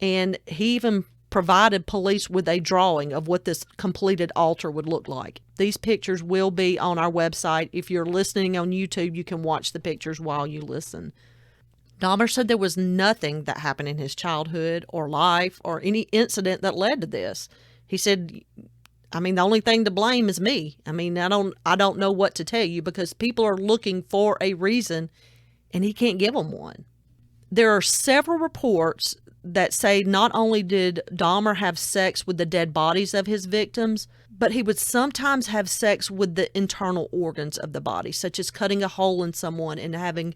And he even provided police with a drawing of what this completed altar would look like. These pictures will be on our website. If you're listening on YouTube, you can watch the pictures while you listen. Dahmer said there was nothing that happened in his childhood or life or any incident that led to this. He said, the only thing to blame is me. I don't know what to tell you because people are looking for a reason and he can't give them one. There are several reports that say not only did Dahmer have sex with the dead bodies of his victims, but he would sometimes have sex with the internal organs of the body, such as cutting a hole in someone and having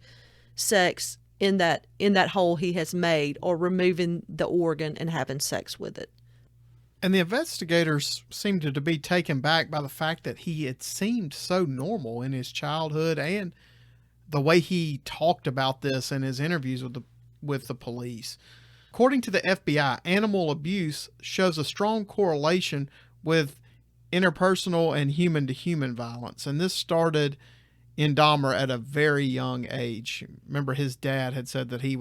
sex in that hole he has made, or removing the organ and having sex with it. And the investigators seemed to be taken back by the fact that he had seemed so normal in his childhood and the way he talked about this in his interviews with the police. According to the FBI, animal abuse shows a strong correlation with interpersonal and human-to-human violence. And this started in Dahmer at a very young age. Remember, his dad had said that he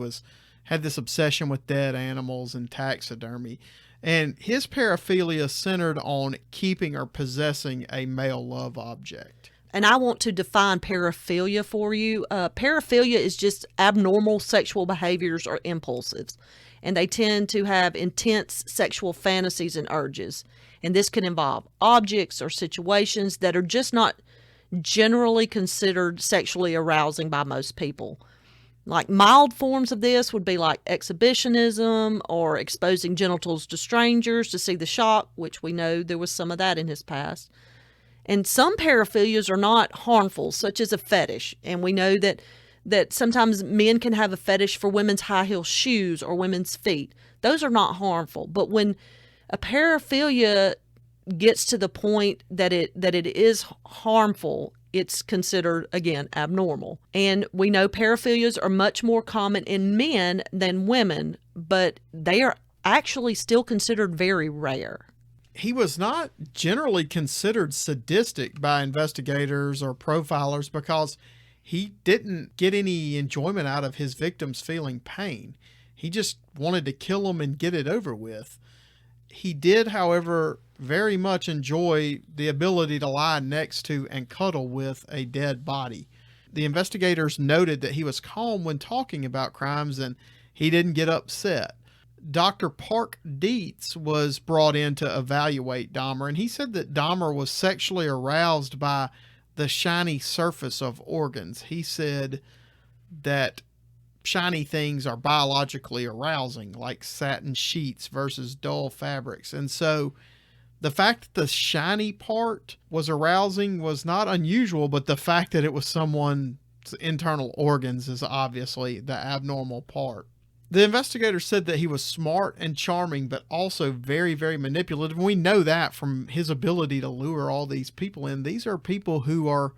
had this obsession with dead animals and taxidermy. And his paraphilia centered on keeping or possessing a male love object. And I want to define paraphilia for you. Paraphilia is just abnormal sexual behaviors or impulses. And they tend to have intense sexual fantasies and urges. And this can involve objects or situations that are just not generally considered sexually arousing by most people. Like mild forms of this would be like exhibitionism or exposing genitals to strangers to see the shock, which we know there was some of that in his past. And some paraphilias are not harmful, such as a fetish. And we know that sometimes men can have a fetish for women's high heel shoes or women's feet. Those are not harmful. But when a paraphilia gets to the point that it is harmful, it's considered, again, abnormal. And we know paraphilias are much more common in men than women, but they are actually still considered very rare. He was not generally considered sadistic by investigators or profilers because he didn't get any enjoyment out of his victims feeling pain. He just wanted to kill them and get it over with. He did, however, very much enjoy the ability to lie next to and cuddle with a dead body. The investigators noted that he was calm when talking about crimes and he didn't get upset. Dr. Park Dietz was brought in to evaluate Dahmer, and he said that Dahmer was sexually aroused by the shiny surface of organs. He said that shiny things are biologically arousing, like satin sheets versus dull fabrics. And so the fact that the shiny part was arousing was not unusual, but the fact that it was someone's internal organs is obviously the abnormal part. The investigator said that he was smart and charming, but also very, very manipulative. We know that from his ability to lure all these people in. These are people who are,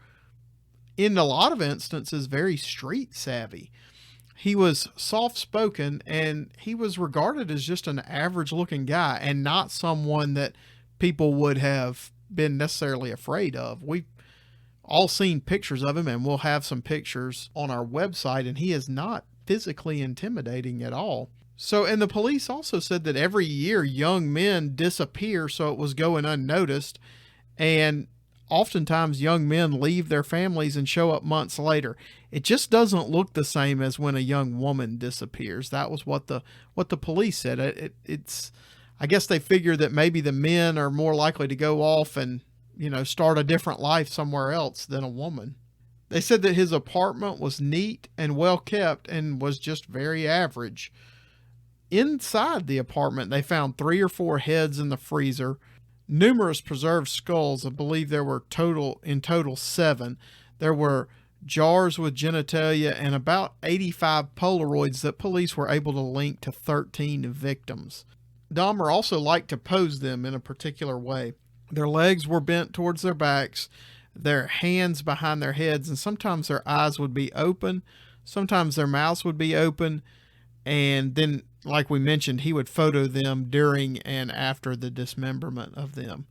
in a lot of instances, very street savvy. He was soft-spoken, and he was regarded as just an average-looking guy and not someone that people would have been necessarily afraid of. We've all seen pictures of him, and we'll have some pictures on our website, and he is not physically intimidating at all. So, and the police also said that every year young men disappear, so it was going unnoticed, and oftentimes young men leave their families and show up months later. It just doesn't look the same as when a young woman disappears. That was what the police said. It's I guess they figure that maybe the men are more likely to go off and, start a different life somewhere else than a woman. They said that his apartment was neat and well kept and was just very average. Inside the apartment, they found 3 or 4 heads in the freezer, numerous preserved skulls. I believe there were in total 7. There were jars with genitalia and about 85 Polaroids that police were able to link to 13 victims. Dahmer also liked to pose them in a particular way. Their legs were bent towards their backs, their hands behind their heads, and sometimes their eyes would be open, sometimes their mouths would be open, and then, like we mentioned, he would photo them during and after the dismemberment of them.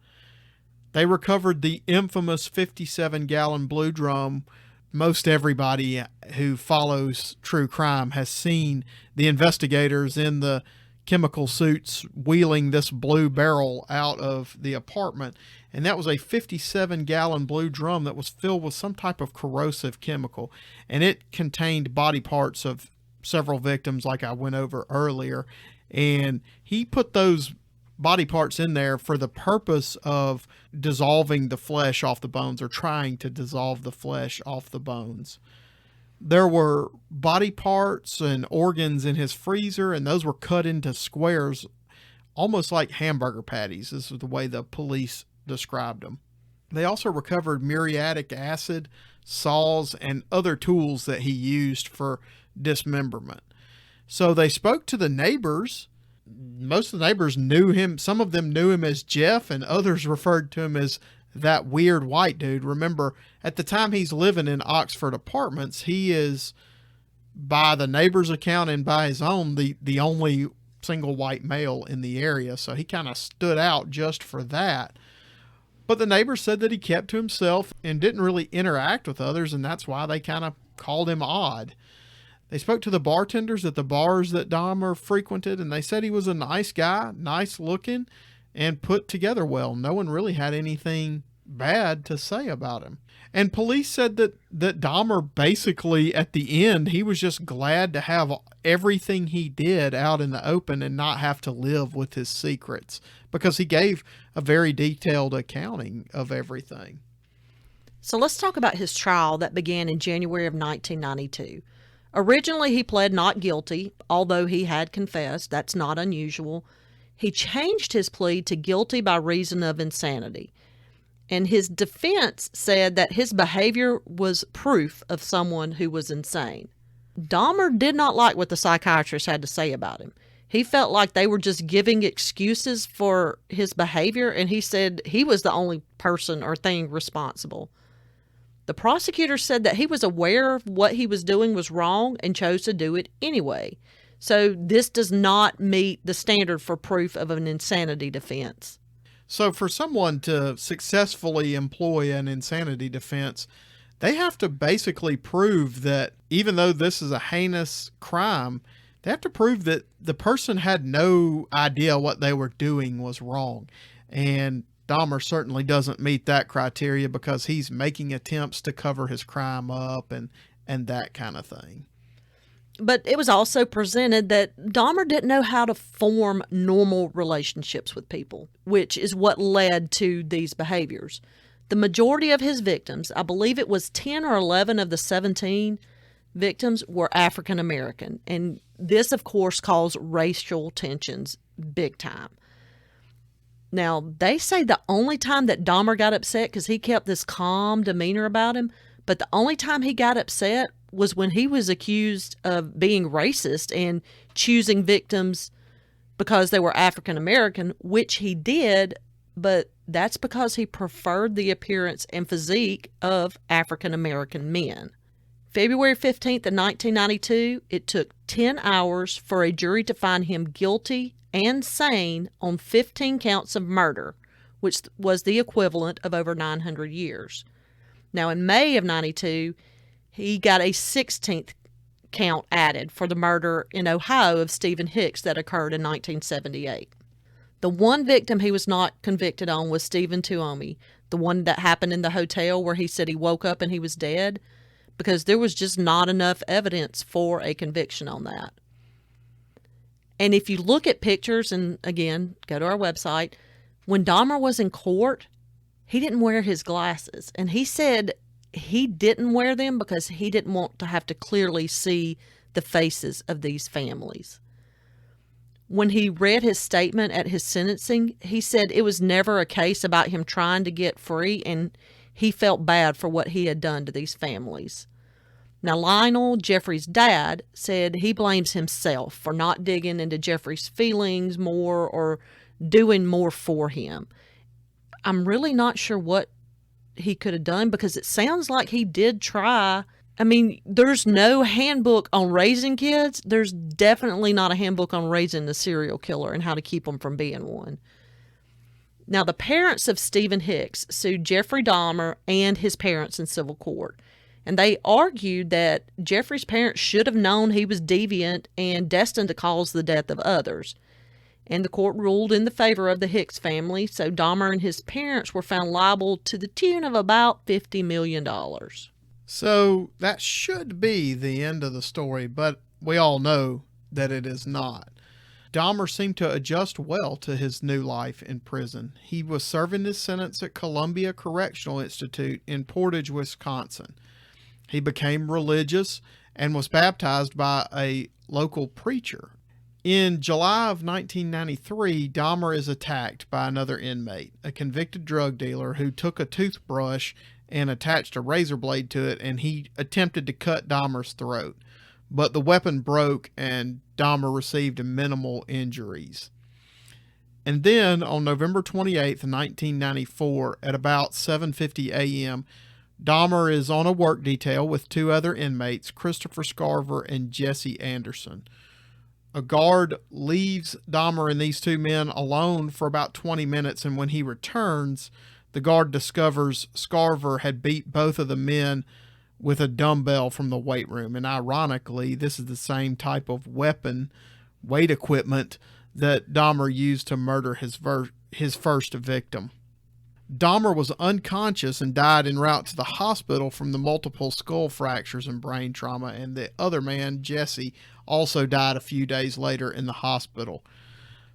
They recovered the infamous 57-gallon blue drum. Most everybody who follows true crime has seen the investigators in the chemical suits wheeling this blue barrel out of the apartment. And that was a 57-gallon blue drum that was filled with some type of corrosive chemical. And it contained body parts of several victims, like I went over earlier. And he put those body parts in there for the purpose of dissolving the flesh off the bones, or trying to dissolve the flesh off the bones. There were body parts and organs in his freezer, and those were cut into squares, almost like hamburger patties. This is the way the police described them. They also recovered muriatic acid, saws, and other tools that he used for dismemberment. So they spoke to the neighbors. Most of the neighbors knew him. Some of them knew him as Jeff, and others referred to him as that weird white dude. Remember, at the time he's living in Oxford Apartments, he is, by the neighbor's account and by his own, the only single white male in the area. So he kind of stood out just for that. But the neighbors said that he kept to himself and didn't really interact with others, and that's why they kind of called him odd. They spoke to the bartenders at the bars that Dahmer frequented, and they said he was a nice guy, nice looking, and put together well. No one really had anything bad to say about him. And police said that Dahmer basically, at the end, he was just glad to have everything he did out in the open and not have to live with his secrets, because he gave a very detailed accounting of everything. So let's talk about his trial that began in January of 1992. Originally, he pled not guilty, although he had confessed. That's not unusual. He changed his plea to guilty by reason of insanity. And his defense said that his behavior was proof of someone who was insane. Dahmer did not like what the psychiatrist had to say about him. He felt like they were just giving excuses for his behavior, and he said he was the only person or thing responsible. The prosecutor said that he was aware of what he was doing was wrong and chose to do it anyway. So this does not meet the standard for proof of an insanity defense. So for someone to successfully employ an insanity defense, they have to basically prove that even though this is a heinous crime, they have to prove that the person had no idea what they were doing was wrong. And Dahmer certainly doesn't meet that criteria because he's making attempts to cover his crime up and that kind of thing. But it was also presented that Dahmer didn't know how to form normal relationships with people, which is what led to these behaviors. The majority of his victims, I believe it was 10 or 11 of the 17 victims, were African American. And this, of course, caused racial tensions big time. Now, they say the only time that Dahmer got upset, because he kept this calm demeanor about him, but the only time he got upset was when he was accused of being racist and choosing victims because they were African American, which he did, but that's because he preferred the appearance and physique of African American men. February 15th of 1992, it took 10 hours for a jury to find him guilty and sane on 15 counts of murder, which was the equivalent of over 900 years. Now, in May of 92, he got a 16th count added for the murder in Ohio of Stephen Hicks that occurred in 1978. The one victim he was not convicted on was Stephen Tuomi, the one that happened in the hotel where he said he woke up and he was dead, because there was just not enough evidence for a conviction on that. And if you look at pictures, and again, go to our website, when Dahmer was in court, he didn't wear his glasses. And he said he didn't wear them because he didn't want to have to clearly see the faces of these families. When he read his statement at his sentencing, he said it was never a case about him trying to get free, and he felt bad for what he had done to these families. Now, Lionel, Jeffrey's dad, said he blames himself for not digging into Jeffrey's feelings more or doing more for him. I'm really not sure what he could have done because it sounds like he did try. I mean, there's no handbook on raising kids. There's definitely not a handbook on raising a serial killer and how to keep them from being one. Now, the parents of Stephen Hicks sued Jeffrey Dahmer and his parents in civil court. And they argued that Jeffrey's parents should have known he was deviant and destined to cause the death of others. And the court ruled in the favor of the Hicks family, so Dahmer and his parents were found liable to the tune of about $50 million. So that should be the end of the story, but we all know that it is not. Dahmer seemed to adjust well to his new life in prison. He was serving his sentence at Columbia Correctional Institute in Portage, Wisconsin. He became religious and was baptized by a local preacher. In July of 1993, Dahmer is attacked by another inmate, a convicted drug dealer who took a toothbrush and attached a razor blade to it, and he attempted to cut Dahmer's throat. But the weapon broke and Dahmer received minimal injuries. And then on November 28th, 1994, at about 7:50 a.m., Dahmer is on a work detail with two other inmates, Christopher Scarver and Jesse Anderson. A guard leaves Dahmer and these two men alone for about 20 minutes, and when he returns, the guard discovers Scarver had beat both of the men with a dumbbell from the weight room. And ironically, this is the same type of weapon, weight equipment, that Dahmer used to murder his first victim. Dahmer was unconscious and died en route to the hospital from the multiple skull fractures and brain trauma, and the other man, Jesse, also died a few days later in the hospital.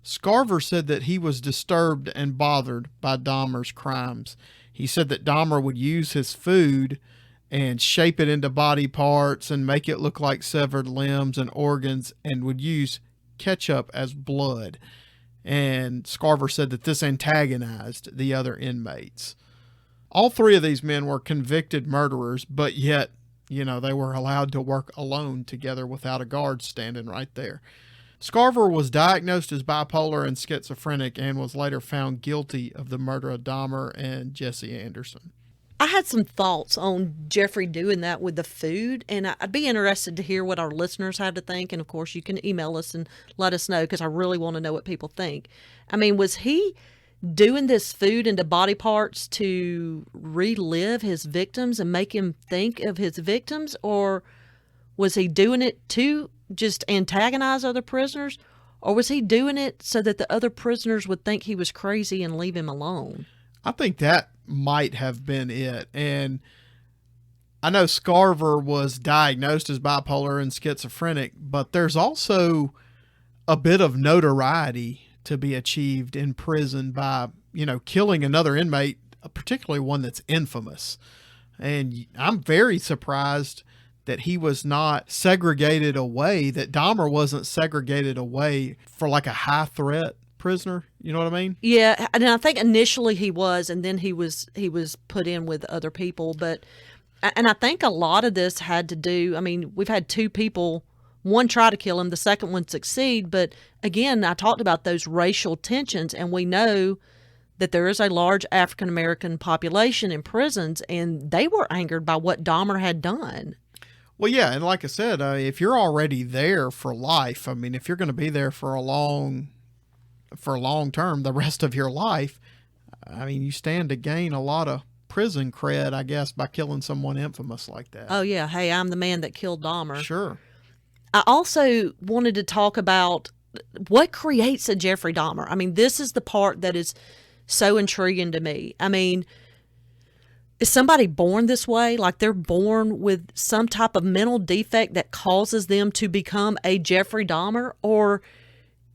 Scarver said that he was disturbed and bothered by Dahmer's crimes. He said that Dahmer would use his food and shape it into body parts and make it look like severed limbs and organs, and would use ketchup as blood. And Scarver said that this antagonized the other inmates. All three of these men were convicted murderers, but yet, they were allowed to work alone together without a guard standing right there. Scarver was diagnosed as bipolar and schizophrenic and was later found guilty of the murder of Dahmer and Jesse Anderson. I had some thoughts on Jeffrey doing that with the food, and I'd be interested to hear what our listeners have to think. And of course, you can email us and let us know, because I really want to know what people think. I mean, was he doing this food into body parts to relive his victims and make him think of his victims, or was he doing it to just antagonize other prisoners, or was he doing it so that the other prisoners would think he was crazy and leave him alone? I think that might have been it. And I know Scarver was diagnosed as bipolar and schizophrenic, but there's also a bit of notoriety to be achieved in prison by, killing another inmate, particularly one that's infamous. And I'm very surprised that he was not segregated away, that Dahmer wasn't segregated away for like a high threat prisoner. You know what I mean? Yeah, and I think initially he was, and then he was put in with other people. And I think a lot of this had to do, I mean, we've had two people, one try to kill him, the second one succeed. But again, I talked about those racial tensions, and we know that there is a large African-American population in prisons, and they were angered by what Dahmer had done. Well, yeah, and like I said, if you're already there for life, I mean, if you're going to be there for a long term, the rest of your life, I mean, you stand to gain a lot of prison cred, I guess, by killing someone infamous like that. Oh, yeah. Hey, I'm the man that killed Dahmer. Sure. I also wanted to talk about what creates a Jeffrey Dahmer. I mean, this is the part that is so intriguing to me. I mean, is somebody born this way? Like they're born with some type of mental defect that causes them to become a Jeffrey Dahmer? Or,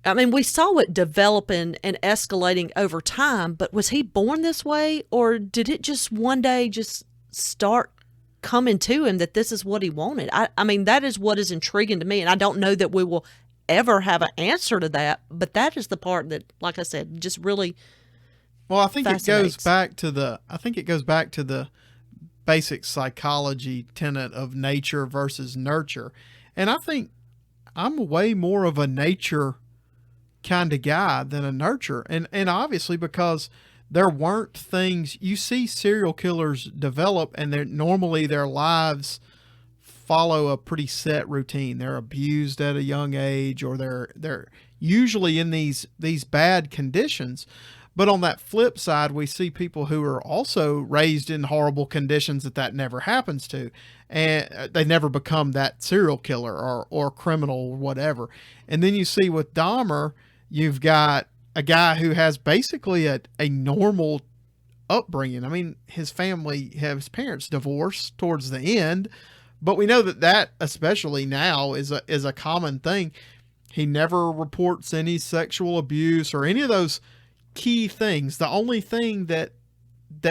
I mean, we saw it developing and escalating over time, but was he born this way? Or did it just one day just start coming to him that this is what he wanted? I mean, that is what is intriguing to me. And I don't know that we will ever have an answer to that, but that is the part that, like I said, just really Well, I think it goes fascinates. back to the basic psychology tenet of nature versus nurture. And I think I'm way more of a nature kind of guy than a nurture. And obviously because there weren't things, you see serial killers develop and normally their lives follow a pretty set routine. They're abused at a young age, or they're usually in these bad conditions. But on that flip side, we see people who are also raised in horrible conditions that never happens to, and they never become that serial killer or criminal or whatever. And then you see with Dahmer, you've got a guy who has basically a normal upbringing. I mean, his parents divorced towards the end, but we know that especially now is a common thing. He never reports any sexual abuse or any of those key things. The only thing that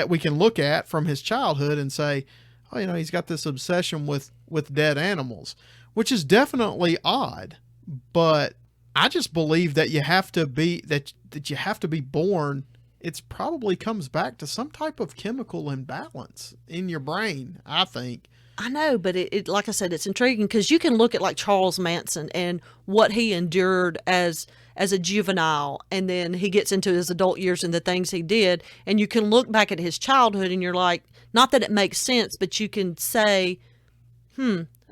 we can look at from his childhood and say, oh, he's got this obsession with dead animals, which is definitely odd. But I just believe that you have to be that you have to be born. It probably comes back to some type of chemical imbalance in your brain, I think. I know, but it like I said, it's intriguing because you can look at like Charles Manson and what he endured as a juvenile, and then he gets into his adult years and the things he did, and you can look back at his childhood and you're like, not that it makes sense, but you can say,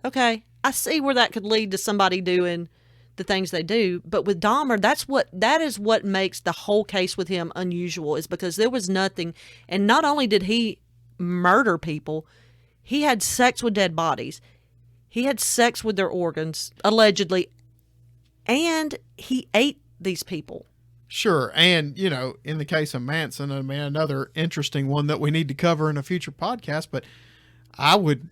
okay, I see where that could lead to somebody doing the things they do. But with Dahmer, that is what makes the whole case with him unusual, is because there was nothing, and not only did he murder people, he had sex with dead bodies. He had sex with their organs, allegedly, and he ate these people. Sure. And, in the case of Manson, I mean, another interesting one that we need to cover in a future podcast, but I would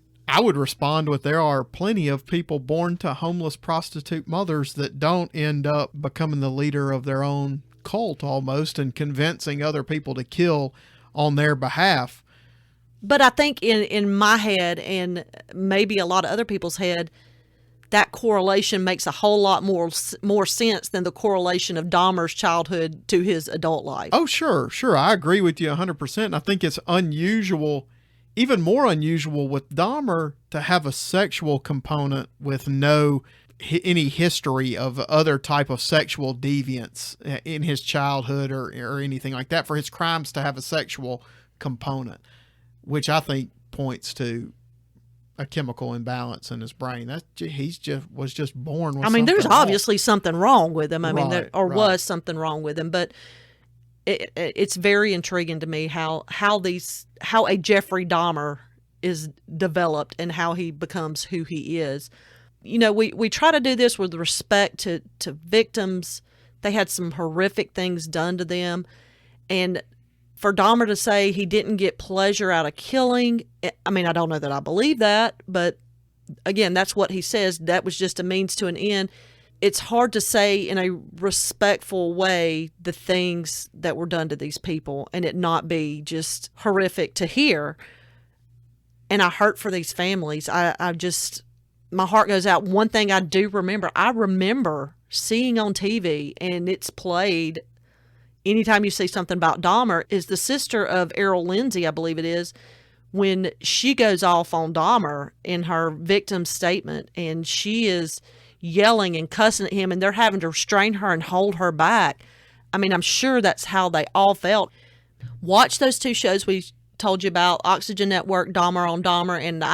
respond with, there are plenty of people born to homeless prostitute mothers that don't end up becoming the leader of their own cult almost and convincing other people to kill on their behalf. But I think in my head, and maybe a lot of other people's head, that correlation makes a whole lot more sense than the correlation of Dahmer's childhood to his adult life. Oh, sure. I agree with you 100%. And I think it's unusual, even more unusual with Dahmer, to have a sexual component with no any history of other type of sexual deviance in his childhood or anything like that, for his crimes to have a sexual component. which I think points to a chemical imbalance in his brain. Was just born with. I mean, there's something wrong. obviously something wrong with him. I mean, Right, was something wrong with him, but it's very intriguing to me how a Jeffrey Dahmer is developed and how he becomes who he is. You know, we try to do this with respect to victims. They had some horrific things done to them, and for Dahmer to say he didn't get pleasure out of killing, I mean, I don't know that I believe that, but again, that's what he says. That was just a means to an end. It's hard to say in a respectful way the things that were done to these people and it not be just horrific to hear. And I hurt for these families. I just, my heart goes out. One thing I do remember, I remember seeing on TV, and it's played anytime you see something about Dahmer, is the sister of Errol Lindsay, I believe it is, when she goes off on Dahmer in her victim statement, and she is yelling and cussing at him, and they're having to restrain her and hold her back. I mean, I'm sure that's how they all felt. Watch those two shows we told you about, Oxygen Network, Dahmer on Dahmer, and the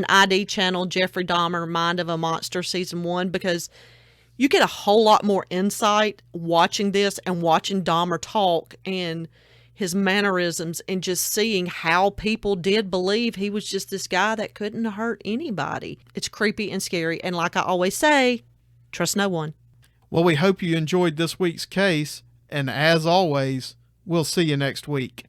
ID channel, Jeffrey Dahmer, Mind of a Monster, Season 1, because you get a whole lot more insight watching this and watching Dahmer talk and his mannerisms and just seeing how people did believe he was just this guy that couldn't hurt anybody. It's creepy and scary. And like I always say, trust no one. Well, we hope you enjoyed this week's case. And as always, we'll see you next week.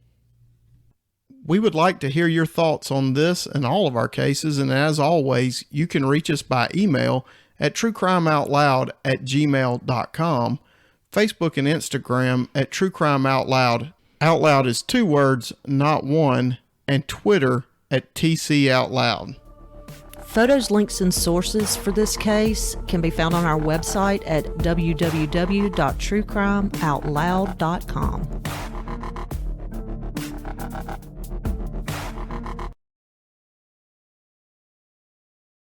We would like to hear your thoughts on this and all of our cases. And as always, you can reach us by email at truecrimeoutloud@gmail.com, Facebook and Instagram at True Crime Out Loud. Out Loud is 2 words, not one, and Twitter at TC Out Loud. Photos, links, and sources for this case can be found on our website at www.truecrimeoutloud.com.